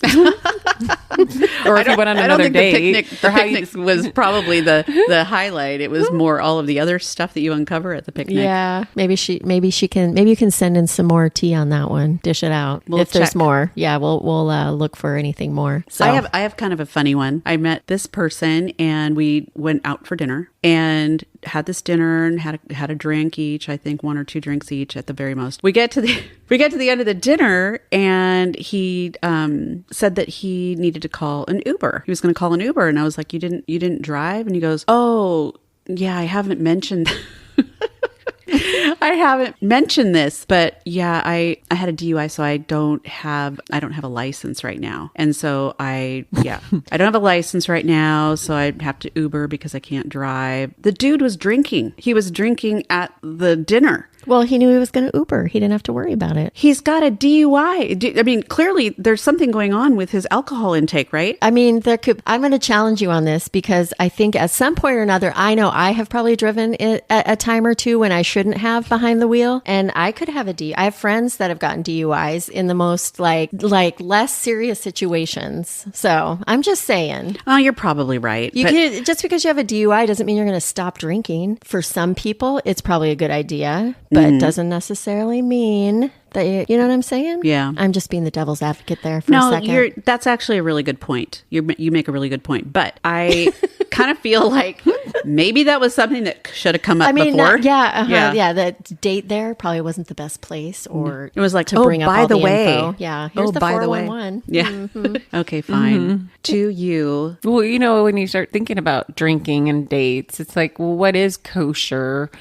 Or if he went on another date. The picnic was probably the highlight. It was more all of the other stuff that you uncover at the picnic. Yeah. Maybe you can send in some more tea on that one. Dish it out. If there's more. Yeah, we'll look for anything more. So I have kind of a funny one. I met this person and we went out for dinner and had this dinner and had a drink each. I think 1 or 2 drinks each at the very most. We get to the end of the dinner and he said that he needed to call an Uber. He was going to call an Uber, and I was like, "You didn't drive?" And he goes, "Oh, yeah, I haven't mentioned." I haven't mentioned this, but yeah, I had a DUI, so I don't have a license right now. And so I don't have a license right now, so I'd have to Uber because I can't drive. The dude was drinking. He was drinking at the dinner. Well, he knew he was going to Uber. He didn't have to worry about it. He's got a DUI. I mean, clearly there's something going on with his alcohol intake, right? I mean, I'm going to challenge you on this because I think at some point or another, I know I have probably driven it a time or two when I shouldn't have behind the wheel, and I could have I have friends that have gotten DUIs in the most like less serious situations. So I'm just saying. Oh, you're probably right. Just because you have a DUI doesn't mean you're going to stop drinking. For some people, it's probably a good idea. But it doesn't necessarily mean that you know what I'm saying? Yeah. I'm just being the devil's advocate there for a second. That's actually a really good point. You make a really good point. But I kind of feel like maybe that was something that should have come up before. Yeah. The date there probably wasn't the best place, or it was like, to bring up by all the way. info. Yeah. Here's the 411. Yeah. Mm-hmm. Okay, fine. To you. Well, when you start thinking about drinking and dates, it's like, well, what is kosher?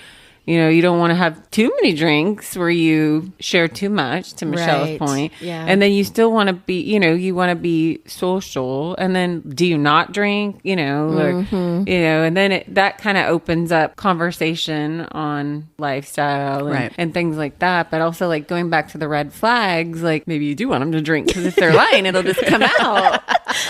You don't want to have too many drinks where you share too much, to Michelle's point. Yeah. And then you still want to be, you want to be social. And then do you not drink, and then that kind of opens up conversation on lifestyle and things like that. But also like going back to the red flags, like maybe you do want them to drink because if they're lying, it'll just come out.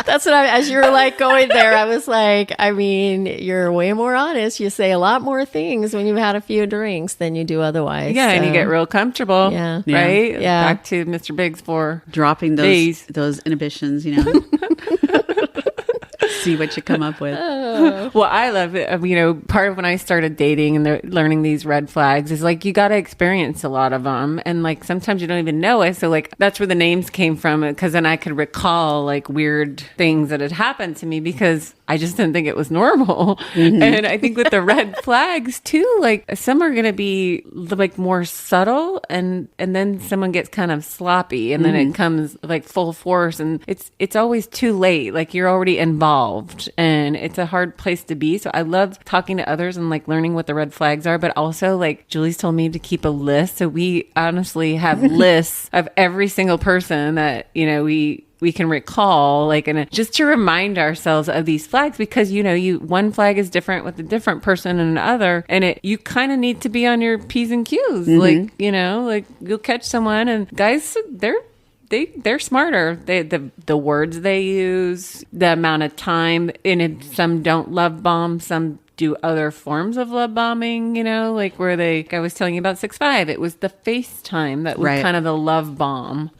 That's what as you were like going there, I was like, I mean, you're way more honest. You say a lot more things when you've had a few drinks than you do otherwise. Yeah, and you get real comfortable. Yeah. Right? Yeah. Back to Mr. Biggs for Dropping those inhibitions, see what you come up with. Well, I love it. Part of when I started dating and learning these red flags is like you got to experience a lot of them, and like sometimes you don't even know it. So like that's where the names came from, because then I could recall like weird things that had happened to me because I just didn't think it was normal. And I think with the red flags too, like some are going to be like more subtle, and then someone gets kind of sloppy, and then it comes like full force, and it's always too late. Like you're already involved, and it's a hard place to be. So I love talking to others and like learning what the red flags are, but also like Julie's told me to keep a list. So we honestly have lists of every single person that, we can recall, like, and just to remind ourselves of these flags, because one flag is different with a different person and another, and you kind of need to be on your P's and Q's. Like you'll catch someone, and guys, they're smarter. The words they use, the amount of time, and some don't love bomb, some do other forms of love bombing, like where I was telling you about 6'5". It was the FaceTime that was kind of the love bomb.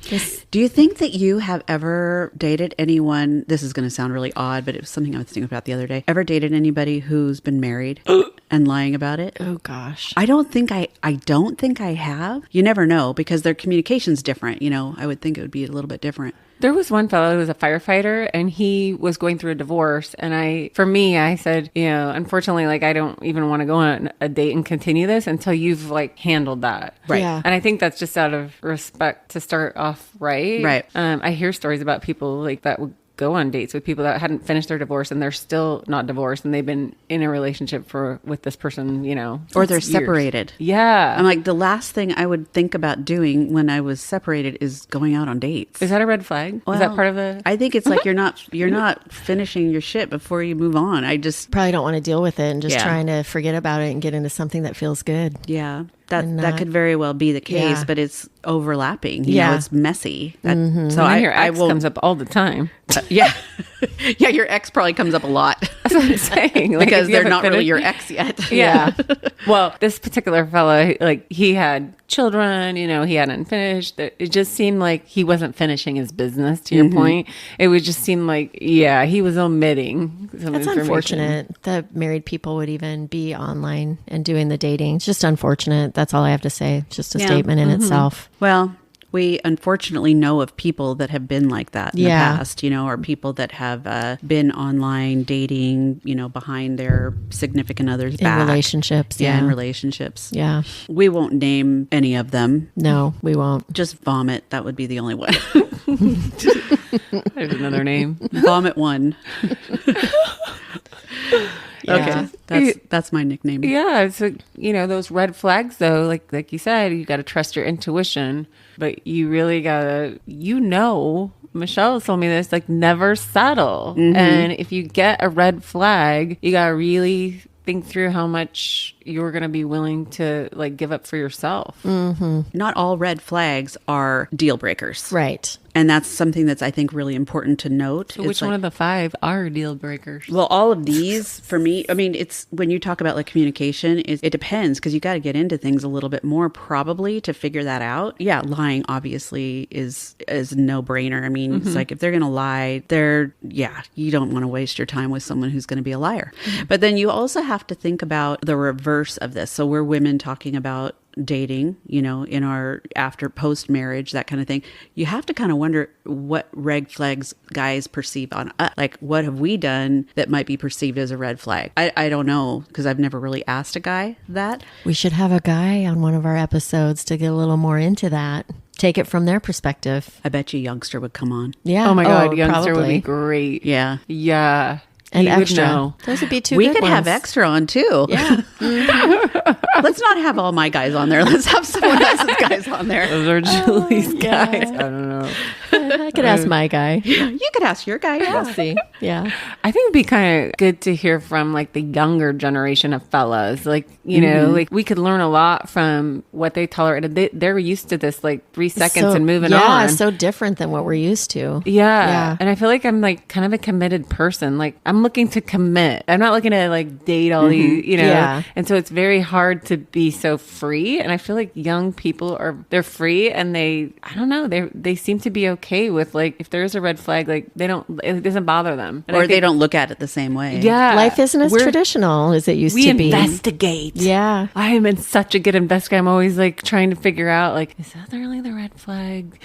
Do you think that you have ever dated anyone, this is going to sound really odd, but it was something I was thinking about the other day, ever dated anybody who's been married and lying about it? Oh gosh. I don't think I have. You never know, because their communication's different. I would think it would be a little bit different. There was one fellow who was a firefighter, and he was going through a divorce. And I said, unfortunately, like I don't even want to go on a date and continue this until you've like handled that. Right. Yeah. And I think that's just out of respect to start off right. Right. I hear stories about people like that would go on dates with people that hadn't finished their divorce, and they're still not divorced, and they've been in a relationship with this person, or they're years. separated. Yeah. I'm like, the last thing I would think about doing when I was separated is going out on dates. Is that a red flag? Is that part of the? I think it's like you're not finishing your shit before you move on. I just Probably don't want to deal with it and just Yeah. trying to forget about it and get into something that feels good. yeah. And That could very well be the case, Yeah. but it's overlapping. Yeah. It's messy. So And your I ex will. comes up all the time. Yeah, yeah. Your ex probably comes up a lot That's what I'm saying. Like, because if you they're haven't not really finished- your ex yet. Yeah. Well, this particular fellow, like he had children, he hadn't finished. It just seemed like he wasn't finishing his business, to your point. It would just seem like, he was omitting some That's information. unfortunate that married people would even be online and doing the dating. It's just unfortunate. That's all I have to say. It's just a statement in itself. Well, we unfortunately know of people that have been like that in Yeah. the past, or people that have been online dating, behind their significant other's In back. relationships. Yeah, Yeah. in relationships. Yeah. We won't name any of them. No, we won't. Just vomit. That would be the only one. There's another name. Vomit one. Yeah. Okay, that's my nickname. Yeah. So, those red flags, though, like you said, you got to trust your intuition, but you really got to, Michelle told me this, like never settle. And if you get a red flag, you got to really think through how much you're going to be willing to like give up for yourself. Not all red flags are deal breakers. Right. And that's something that's, I think, really important to note. So which one of the 5 are deal breakers? Well, all of these for me, I mean, it's when you talk about like communication, it depends, because you got to get into things a little bit more probably to figure that out. Yeah, lying obviously is a no brainer. I mean, it's like if they're going to lie, you don't want to waste your time with someone who's going to be a liar. But then you also have to think about the reverse of this. So we're women talking about dating, in our post marriage, that kind of thing. You have to kind of wonder what red flags guys perceive on us. Like, what have we done that might be perceived as a red flag? I don't know, because I've never really asked a guy that. We should have a guy on one of our episodes to get a little more into that. Take it from their perspective. I bet you Youngster would come on. Yeah. Oh my God, Youngster would probably. be great. Yeah. Yeah. And He would extra. know. Those would be two We good could have ones. Extra on too. Yeah. Let's not have all my guys on there. Let's have someone else's guys on there. Those are Julie's guys. I don't know. I could ask my guy. You could ask your guy. We'll Yeah. see. Yeah. I think it'd be kind of good to hear from like the younger generation of fellas. Like, you know, like we could learn a lot from what they tolerated. They're used to this like 3 seconds and moving on. Yeah, so different than what we're used to. Yeah. And I feel like I'm like kind of a committed person. Like I'm looking to commit. I'm not looking to like date all these, you know. Yeah. And so it's very hard to be so free. And I feel like young people they're free and I don't know, they seem to be okay with like if there's a red flag, like it doesn't bother them. And Or they don't look at it the same way. Yeah. Life isn't as traditional as it used We to be. investigate. Yeah. I am in such a good investigator. I'm always like trying to figure out like, is that really the red flag?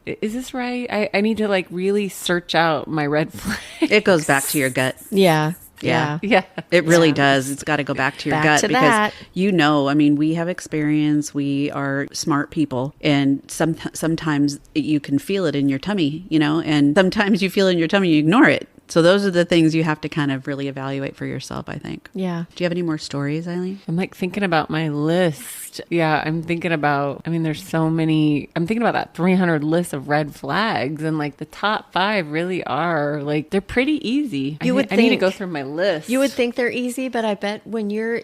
Is this right? I need to like really search out my red flag. It goes back to your gut. Yeah. Yeah. Yeah. It really does. It's got to go back to your Back gut to because that. I mean, we have experience. We are smart people, and sometimes you can feel it in your tummy, you know, and sometimes you feel it in your tummy, you ignore it. So those are the things you have to kind of really evaluate for yourself, I think. Yeah. Do you have any more stories, Eileen? I'm like thinking about my list. Yeah, I'm thinking about, I mean, there's so many. I'm thinking about that 300 list of red flags, and like the top 5 really are like, they're pretty easy. I need to think- go through my list. You would think they're easy, but I bet when you're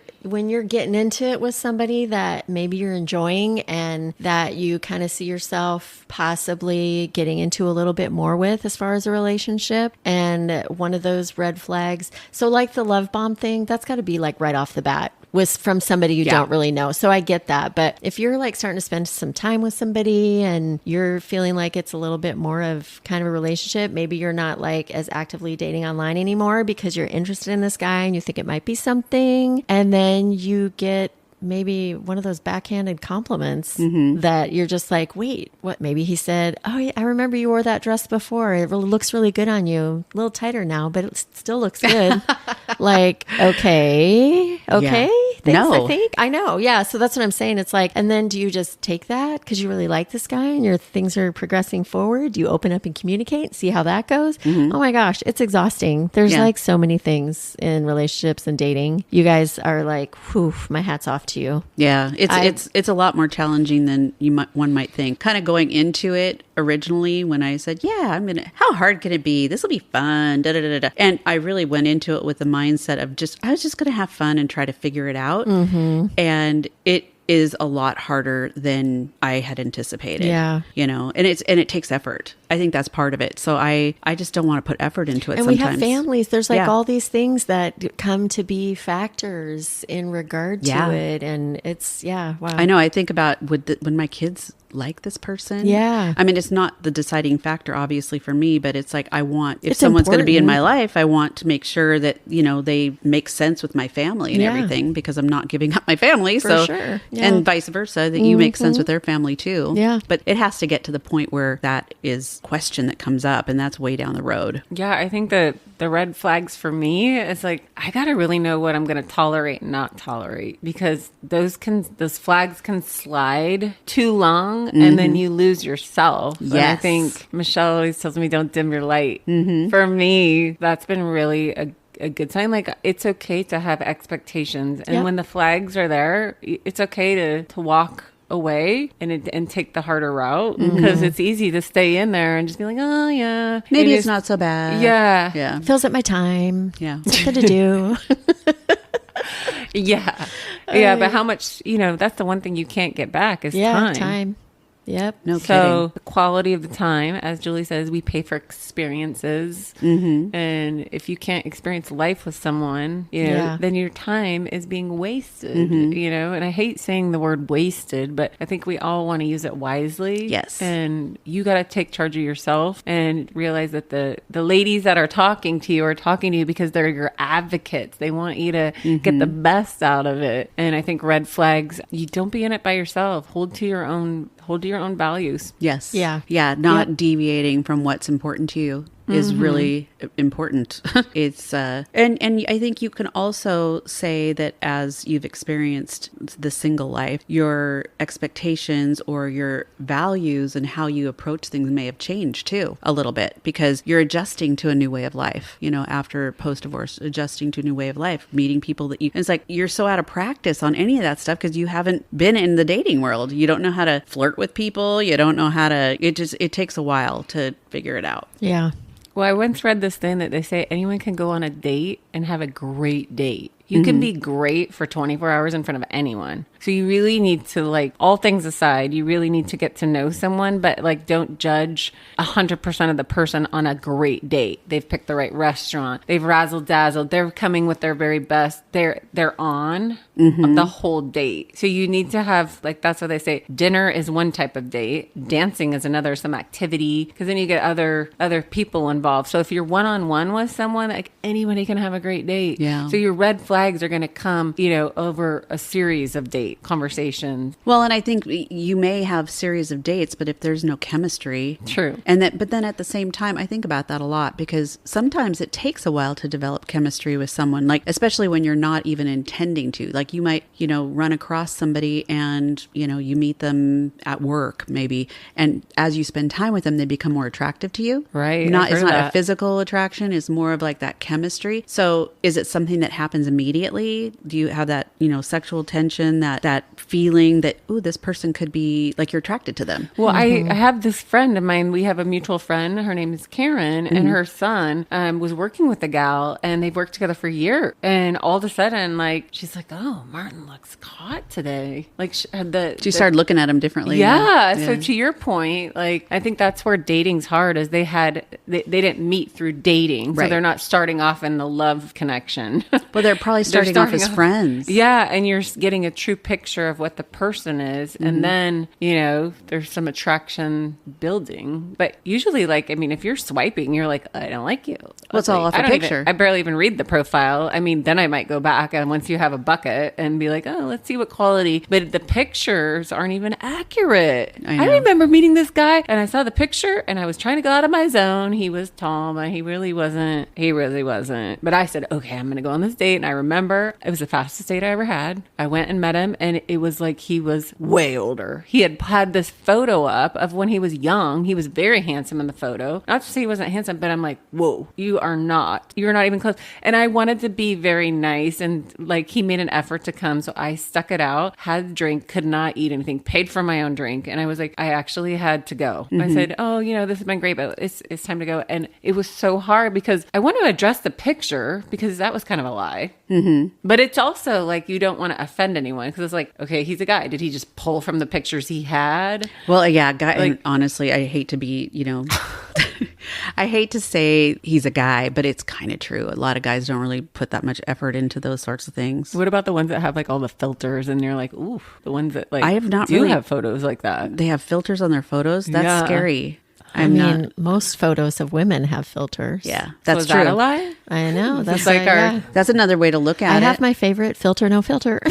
getting into it with somebody that maybe you're enjoying and that you kind of see yourself possibly getting into a little bit more with as far as a relationship, and one of those red flags. So like the love bomb thing, that's got to be like right off the bat was from somebody you don't really know. So I get that. But if you're like starting to spend some time with somebody and you're feeling like it's a little bit more of kind of a relationship, maybe you're not like as actively dating online anymore because you're interested in this guy and you think it might be something. And then you get maybe one of those backhanded compliments that you're just like, wait, what? Maybe he said, oh, yeah, I remember you wore that dress before. It really looks really good on you. A little tighter now, but it still looks good. Like, okay. Yeah. Thanks, No. I think. I know. Yeah. So that's what I'm saying. It's like, and then do you just take that because you really like this guy and your things are progressing forward? Do you open up and communicate, see how that goes? Oh my gosh, it's exhausting. There's like so many things in relationships and dating. You guys are like, whew, my hat's off to you. Yeah, it's a lot more challenging than one might think. Kind of going into it originally when I said, "Yeah, how hard can it be? This will be fun." Da, da, da, da. And I really went into it with the mindset of I was just going to have fun and try to figure it out. And it is a lot harder than I had anticipated. Yeah. You know, and it takes effort. I think that's part of it. So I just don't want to put effort into it And sometimes. we have families. There's like Yeah. all these things that come to be factors in regard to Yeah. it. And it's, wow. I know. I think about when my kids like this person. Yeah. I mean, it's not the deciding factor, obviously, for me, but it's like if It's someone's going to be in my important. life, I want to make sure that, you know, they make sense with my family and Yeah. everything because I'm not giving up my family. For so, sure. Yeah. And vice versa, that you make sense with their family too. Yeah. But it has to get to the point where that is question that comes up, and that's way down the road. Yeah, I think that the red flags for me is like, I got to really know what I'm going to tolerate and not tolerate, because those flags can slide too long and then you lose yourself. And I Yes. think Michelle always tells me, don't dim your light. For me, that's been really a good sign. Like, it's okay to have expectations. And Yep. when the flags are there, it's okay to walk away and take the harder route, because it's easy to stay in there and just be like, oh yeah, Maybe it it's is- not so bad. Yeah. Yeah. Fills up my time. Yeah. Something to do. Yeah. Yeah. But how much, that's the one thing you can't get back is time. Yep. No So kidding. the quality of the time, as Julie says, we pay for experiences. And if you can't experience life with someone, Yeah. then your time is being wasted, and I hate saying the word wasted, but I think we all want to use it wisely. Yes. And you got to take charge of yourself and realize that the ladies that are talking to you because they're your advocates. They want you to get the best out of it. And I think red flags, you don't be in it by yourself. Hold to your own values. Yes. Yeah. Yeah. Not deviating from what's important to you. is really important. It's and I think you can also say that as you've experienced the single life, your expectations or your values and how you approach things may have changed too a little bit, because you're adjusting to a new way of life, after post-divorce, adjusting to a new way of life, meeting people that it's like you're so out of practice on any of that stuff because you haven't been in the dating world. You don't know how to flirt with people. You don't know how to, it takes a while to figure it out. Yeah. Well, I once read this thing that they say anyone can go on a date and have a great date. You can be great for 24 hours in front of anyone. So you really need to, all things aside, you really need to get to know someone, but don't judge 100% of the person on a great date. They've picked the right restaurant. They've razzle dazzled. They're coming with their very best. They're on the whole date. So you need to have, that's what they say. Dinner is one type of date. Dancing is another, some activity, because then you get other people involved. So if you're one-on-one with someone, anybody can have a great date. Yeah. So your red flags are going to come, over a series of date conversations. Well, and I think you may have series of dates, but if there's no chemistry, true. But then at the same time, I think about that a lot, because sometimes it takes a while to develop chemistry with someone, especially when you're not even intending to. You might, run across somebody and, you meet them at work maybe, and as you spend time with them, they become more attractive to you. Right. It's not a physical attraction. It's more of that chemistry. So is it something that happens immediately? Do you have that, sexual tension, that feeling that, oh, this person could be you're attracted to them? Well, I have this friend of mine. We have a mutual friend. Her name is Karen, and her son was working with a gal, and they've worked together for a year. And all of a sudden, she's like, oh, Martin looks hot today. She started looking at him differently. Yeah. So to your point, I think that's where dating's hard, is they didn't meet through dating. So they're not starting off in the love connection. Well, they're probably starting off as friends. Yeah, and you're getting a true picture of what the person is. And then, there's some attraction building. But usually, if you're swiping, you're like, I don't like you. Well, it's all off a picture. I barely even read the profile. Then I might go back, and once you have a bucket, and be like, oh, let's see what quality. But the pictures aren't even accurate. I remember meeting this guy, and I saw the picture, and I was trying to go out of my zone. He was tall, but he really wasn't. But I said, okay, I'm going to go on this date. And I remember it was the fastest date I ever had. I went and met him, and it was he was way older. He had this photo up of when he was young. He was very handsome in the photo. Not to say he wasn't handsome, but I'm like, whoa, you're not even close. And I wanted to be very nice, and he made an effort to come. So I stuck it out, had a drink, could not eat anything, paid for my own drink. And I was like, I actually had to go. I said, oh, this has been great, but it's time to go. And it was so hard because I want to address the picture, because that was kind of a lie. But it's also you don't want to offend anyone, because it's okay, he's a guy. Did he just pull from the pictures he had? Well, yeah, guy. And honestly, I hate to be, I hate to say he's a guy, but it's kind of true. A lot of guys don't really put that much effort into those sorts of things. What about the ones that have all the filters, and you're like, ooh, the ones that I have not really have photos like that. They have filters on their photos. That's scary. Most photos of women have filters. Yeah, that's true. true. Is that a lie? I know. That's That's another way to look at it. I have my favorite filter, no filter.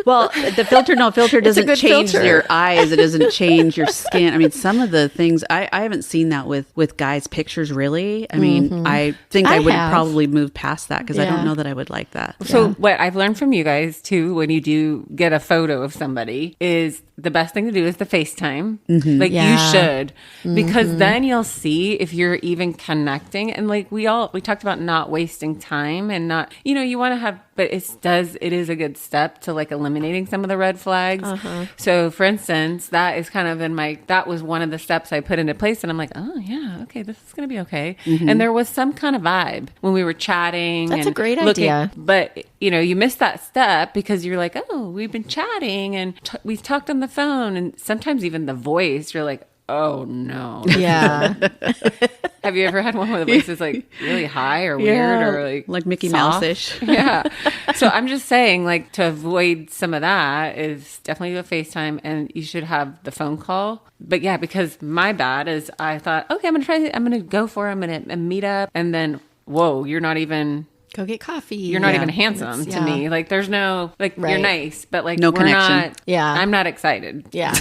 Well, the filter, no filter doesn't change your eyes. It doesn't change your skin. Some of the things, I haven't seen that with guys' pictures, really. I think I would probably move past that, because I don't know that I would like that. So what I've learned from you guys, too, when you do get a photo of somebody, is the best thing to do is the FaceTime. You should. Because then you'll see if you're even connecting. And we talked about not wasting time, and not, you want to have, but it is a good step to eliminating some of the red flags. So for instance, that is kind of that was one of the steps I put into place, and I'm like, oh yeah, okay, this is going to be okay. And there was some kind of vibe when we were chatting. That's a great idea. But you missed that step because you're like, oh, we've been chatting, and we've talked on the phone, and sometimes even the voice, you're like, oh no. Yeah. Have you ever had one where the voice is really high or weird, or like Mickey soft? Mouse-ish? Yeah. So I'm just saying, to avoid some of that is definitely do a FaceTime, and you should have the phone call. But yeah, because my bad is I thought, okay, I'm going to go for it. I'm going to meet up, and then, whoa, you're not even Go get coffee. You're not even handsome to me. Like, there's no, like, you're nice, but like, no we're connection. I'm not excited. Yeah.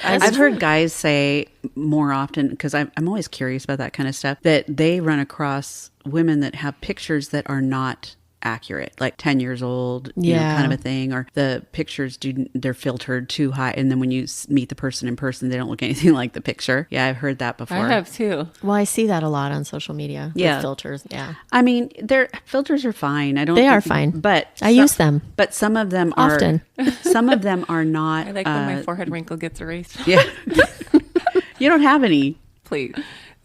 I've heard guys say more often, because I'm always curious about that kind of stuff, that they run across women that have pictures that are not accurate, like 10 years old, you know, kind of a thing, or the pictures they're filtered too high, and then when you meet the person in person, they don't look anything like the picture. Yeah, I've heard that before. I have too. Well, I see that a lot on social media. Yeah, with filters. Yeah, I mean, filters are fine. They are fine, but I use them. But some of them often. Some of them are not. I like when my forehead wrinkle gets erased. Yeah, you don't have any. Please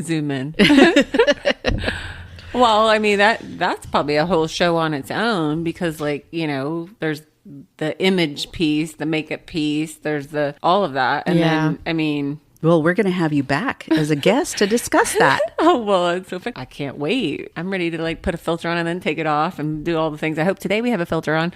zoom in. Well, I mean, that's probably a whole show on its own, because, like, you know, there's the image piece, the makeup piece, there's all of that. And then, I mean... Well, we're going to have you back as a guest to discuss that. Oh, well, it's so fun. I can't wait. I'm ready to, like, put a filter on and then take it off and do all the things. I hope today we have a filter on.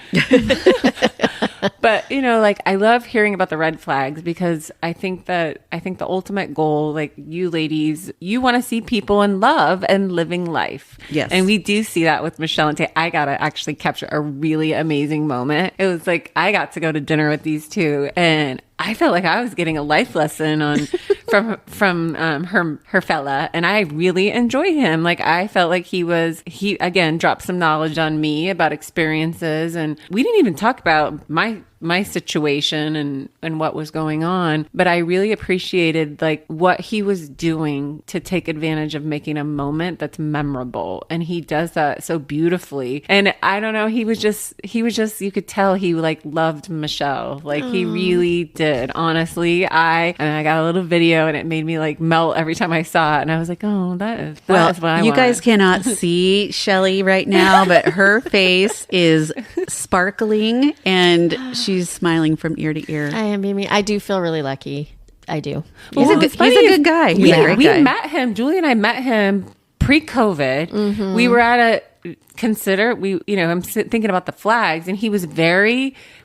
But, you know, like, I love hearing about the red flags, because I think the ultimate goal, like, you ladies, you want to see people in love and living life. Yes. And we do see that with Michelle and Tay. I got to actually capture a really amazing moment. It was like, I got to go to dinner with these two, and I felt like I was getting a life lesson from her fella, and I really enjoyed him. Like, I felt like he again dropped some knowledge on me about experiences, and we didn't even talk about my situation and what was going on, but I really appreciated, like, what he was doing to take advantage of making a moment that's memorable, and he does that so beautifully. And I don't know, he was just you could tell he, like, loved Michelle, like, he really did. Honestly, I got a little video, and it made me, like, melt every time I saw it, and I was like, oh, that is what I want. You guys cannot see Shelly right now, but her face is sparkling, and she's smiling from ear to ear. I am, Mimi. I do feel really lucky. I do. He's a good guy. He's a great guy. We met him. Julie and I met him pre-COVID. Mm-hmm. We were at I'm thinking about the flags, and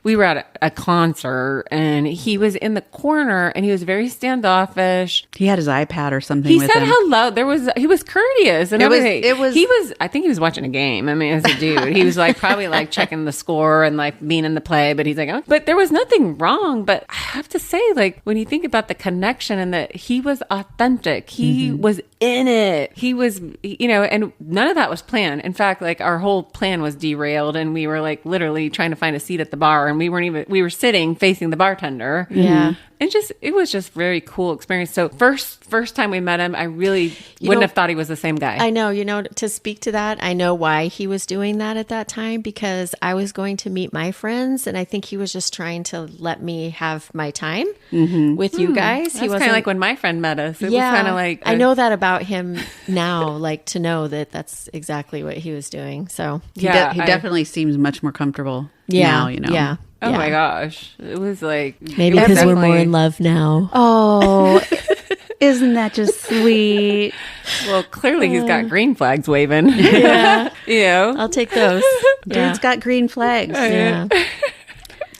we were at a concert, and he was in the corner, and he was very standoffish. He had his iPad or something with him. He said hello. He was courteous, and I think he was watching a game. I mean, as a dude, he was like probably like checking the score and like being in the play, but he's like, oh. But there was nothing wrong. But I have to say, like, when you think about the connection and that he was authentic, he was in it. He was, and none of that was planned. In fact, like, our whole plan was derailed, and we were like literally trying to find a seat at the bar, and we were sitting facing the bartender. Yeah. And it was just very cool experience. So first time we met him, I really wouldn't have thought he was the same guy. I know, to speak to that, I know why he was doing that at that time, because I was going to meet my friends, and I think he was just trying to let me have my time with you guys. That's kind of like when my friend met us. It was kind of like... I know that about him now, like, to know that that's exactly what he was doing. So he definitely seems much more comfortable now, Yeah. Oh my gosh. It was like... Maybe because we're more in love now. Oh, isn't that just sweet? Well, clearly he's got green flags waving. Yeah. I'll take those. Dude's got green flags. Yeah.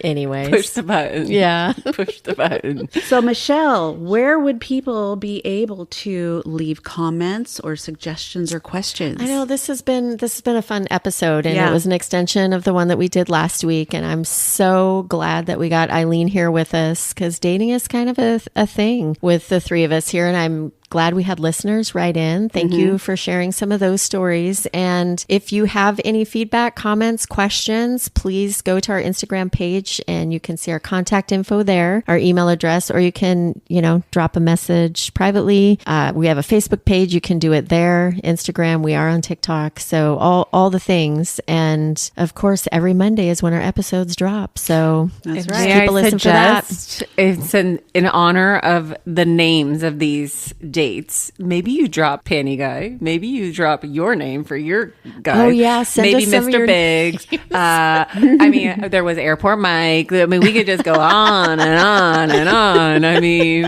Anyways. Push the button. Yeah. Push the button. So, Michelle, where would people be able to leave comments or suggestions or questions? I know this has been a fun episode, and it was an extension of the one that we did last week. And I'm so glad that we got Eileen here with us, because dating is kind of a thing with the three of us here. And I'm glad we had listeners write in. Thank you for sharing some of those stories. And if you have any feedback, comments, questions, please go to our Instagram page, and you can see our contact info there, our email address, or you can, drop a message privately. We have a Facebook page. You can do it there. Instagram. We are on TikTok. So all the things. And of course, every Monday is when our episodes drop. So that's right. Keep a listen for that. It's in honor of the names of these dates. Maybe you drop Panty Guy. Maybe you drop your name for your guy. Oh yeah, send maybe us some Mr. Biggs. I mean, there was Airport Mike. I mean, we could just go on and on and on. I mean,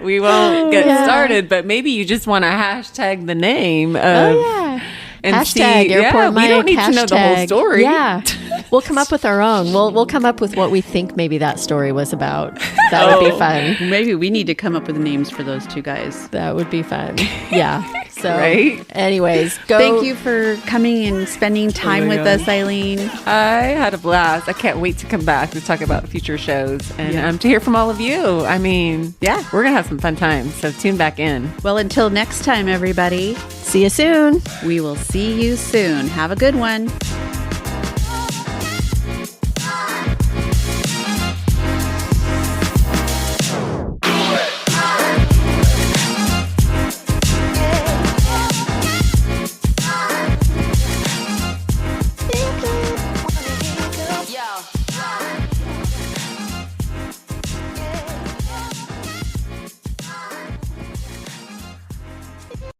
we won't get started, but maybe you just want to hashtag the name of. And hashtag Airport Mike. We don't need to know the whole story. Yeah. We'll come up with our own. We'll come up with what we think maybe that story was about. That would be fun. Maybe we need to come up with names for those two guys. That would be fun. Yeah. So, Right? anyways, go. Thank you for coming and spending time with us, Eileen. I had a blast. I can't wait to come back to talk about future shows and to hear from all of you. I mean, yeah, we're going to have some fun times. So tune back in. Well, until next time, everybody, See you soon. we will see you soon. Have a good one.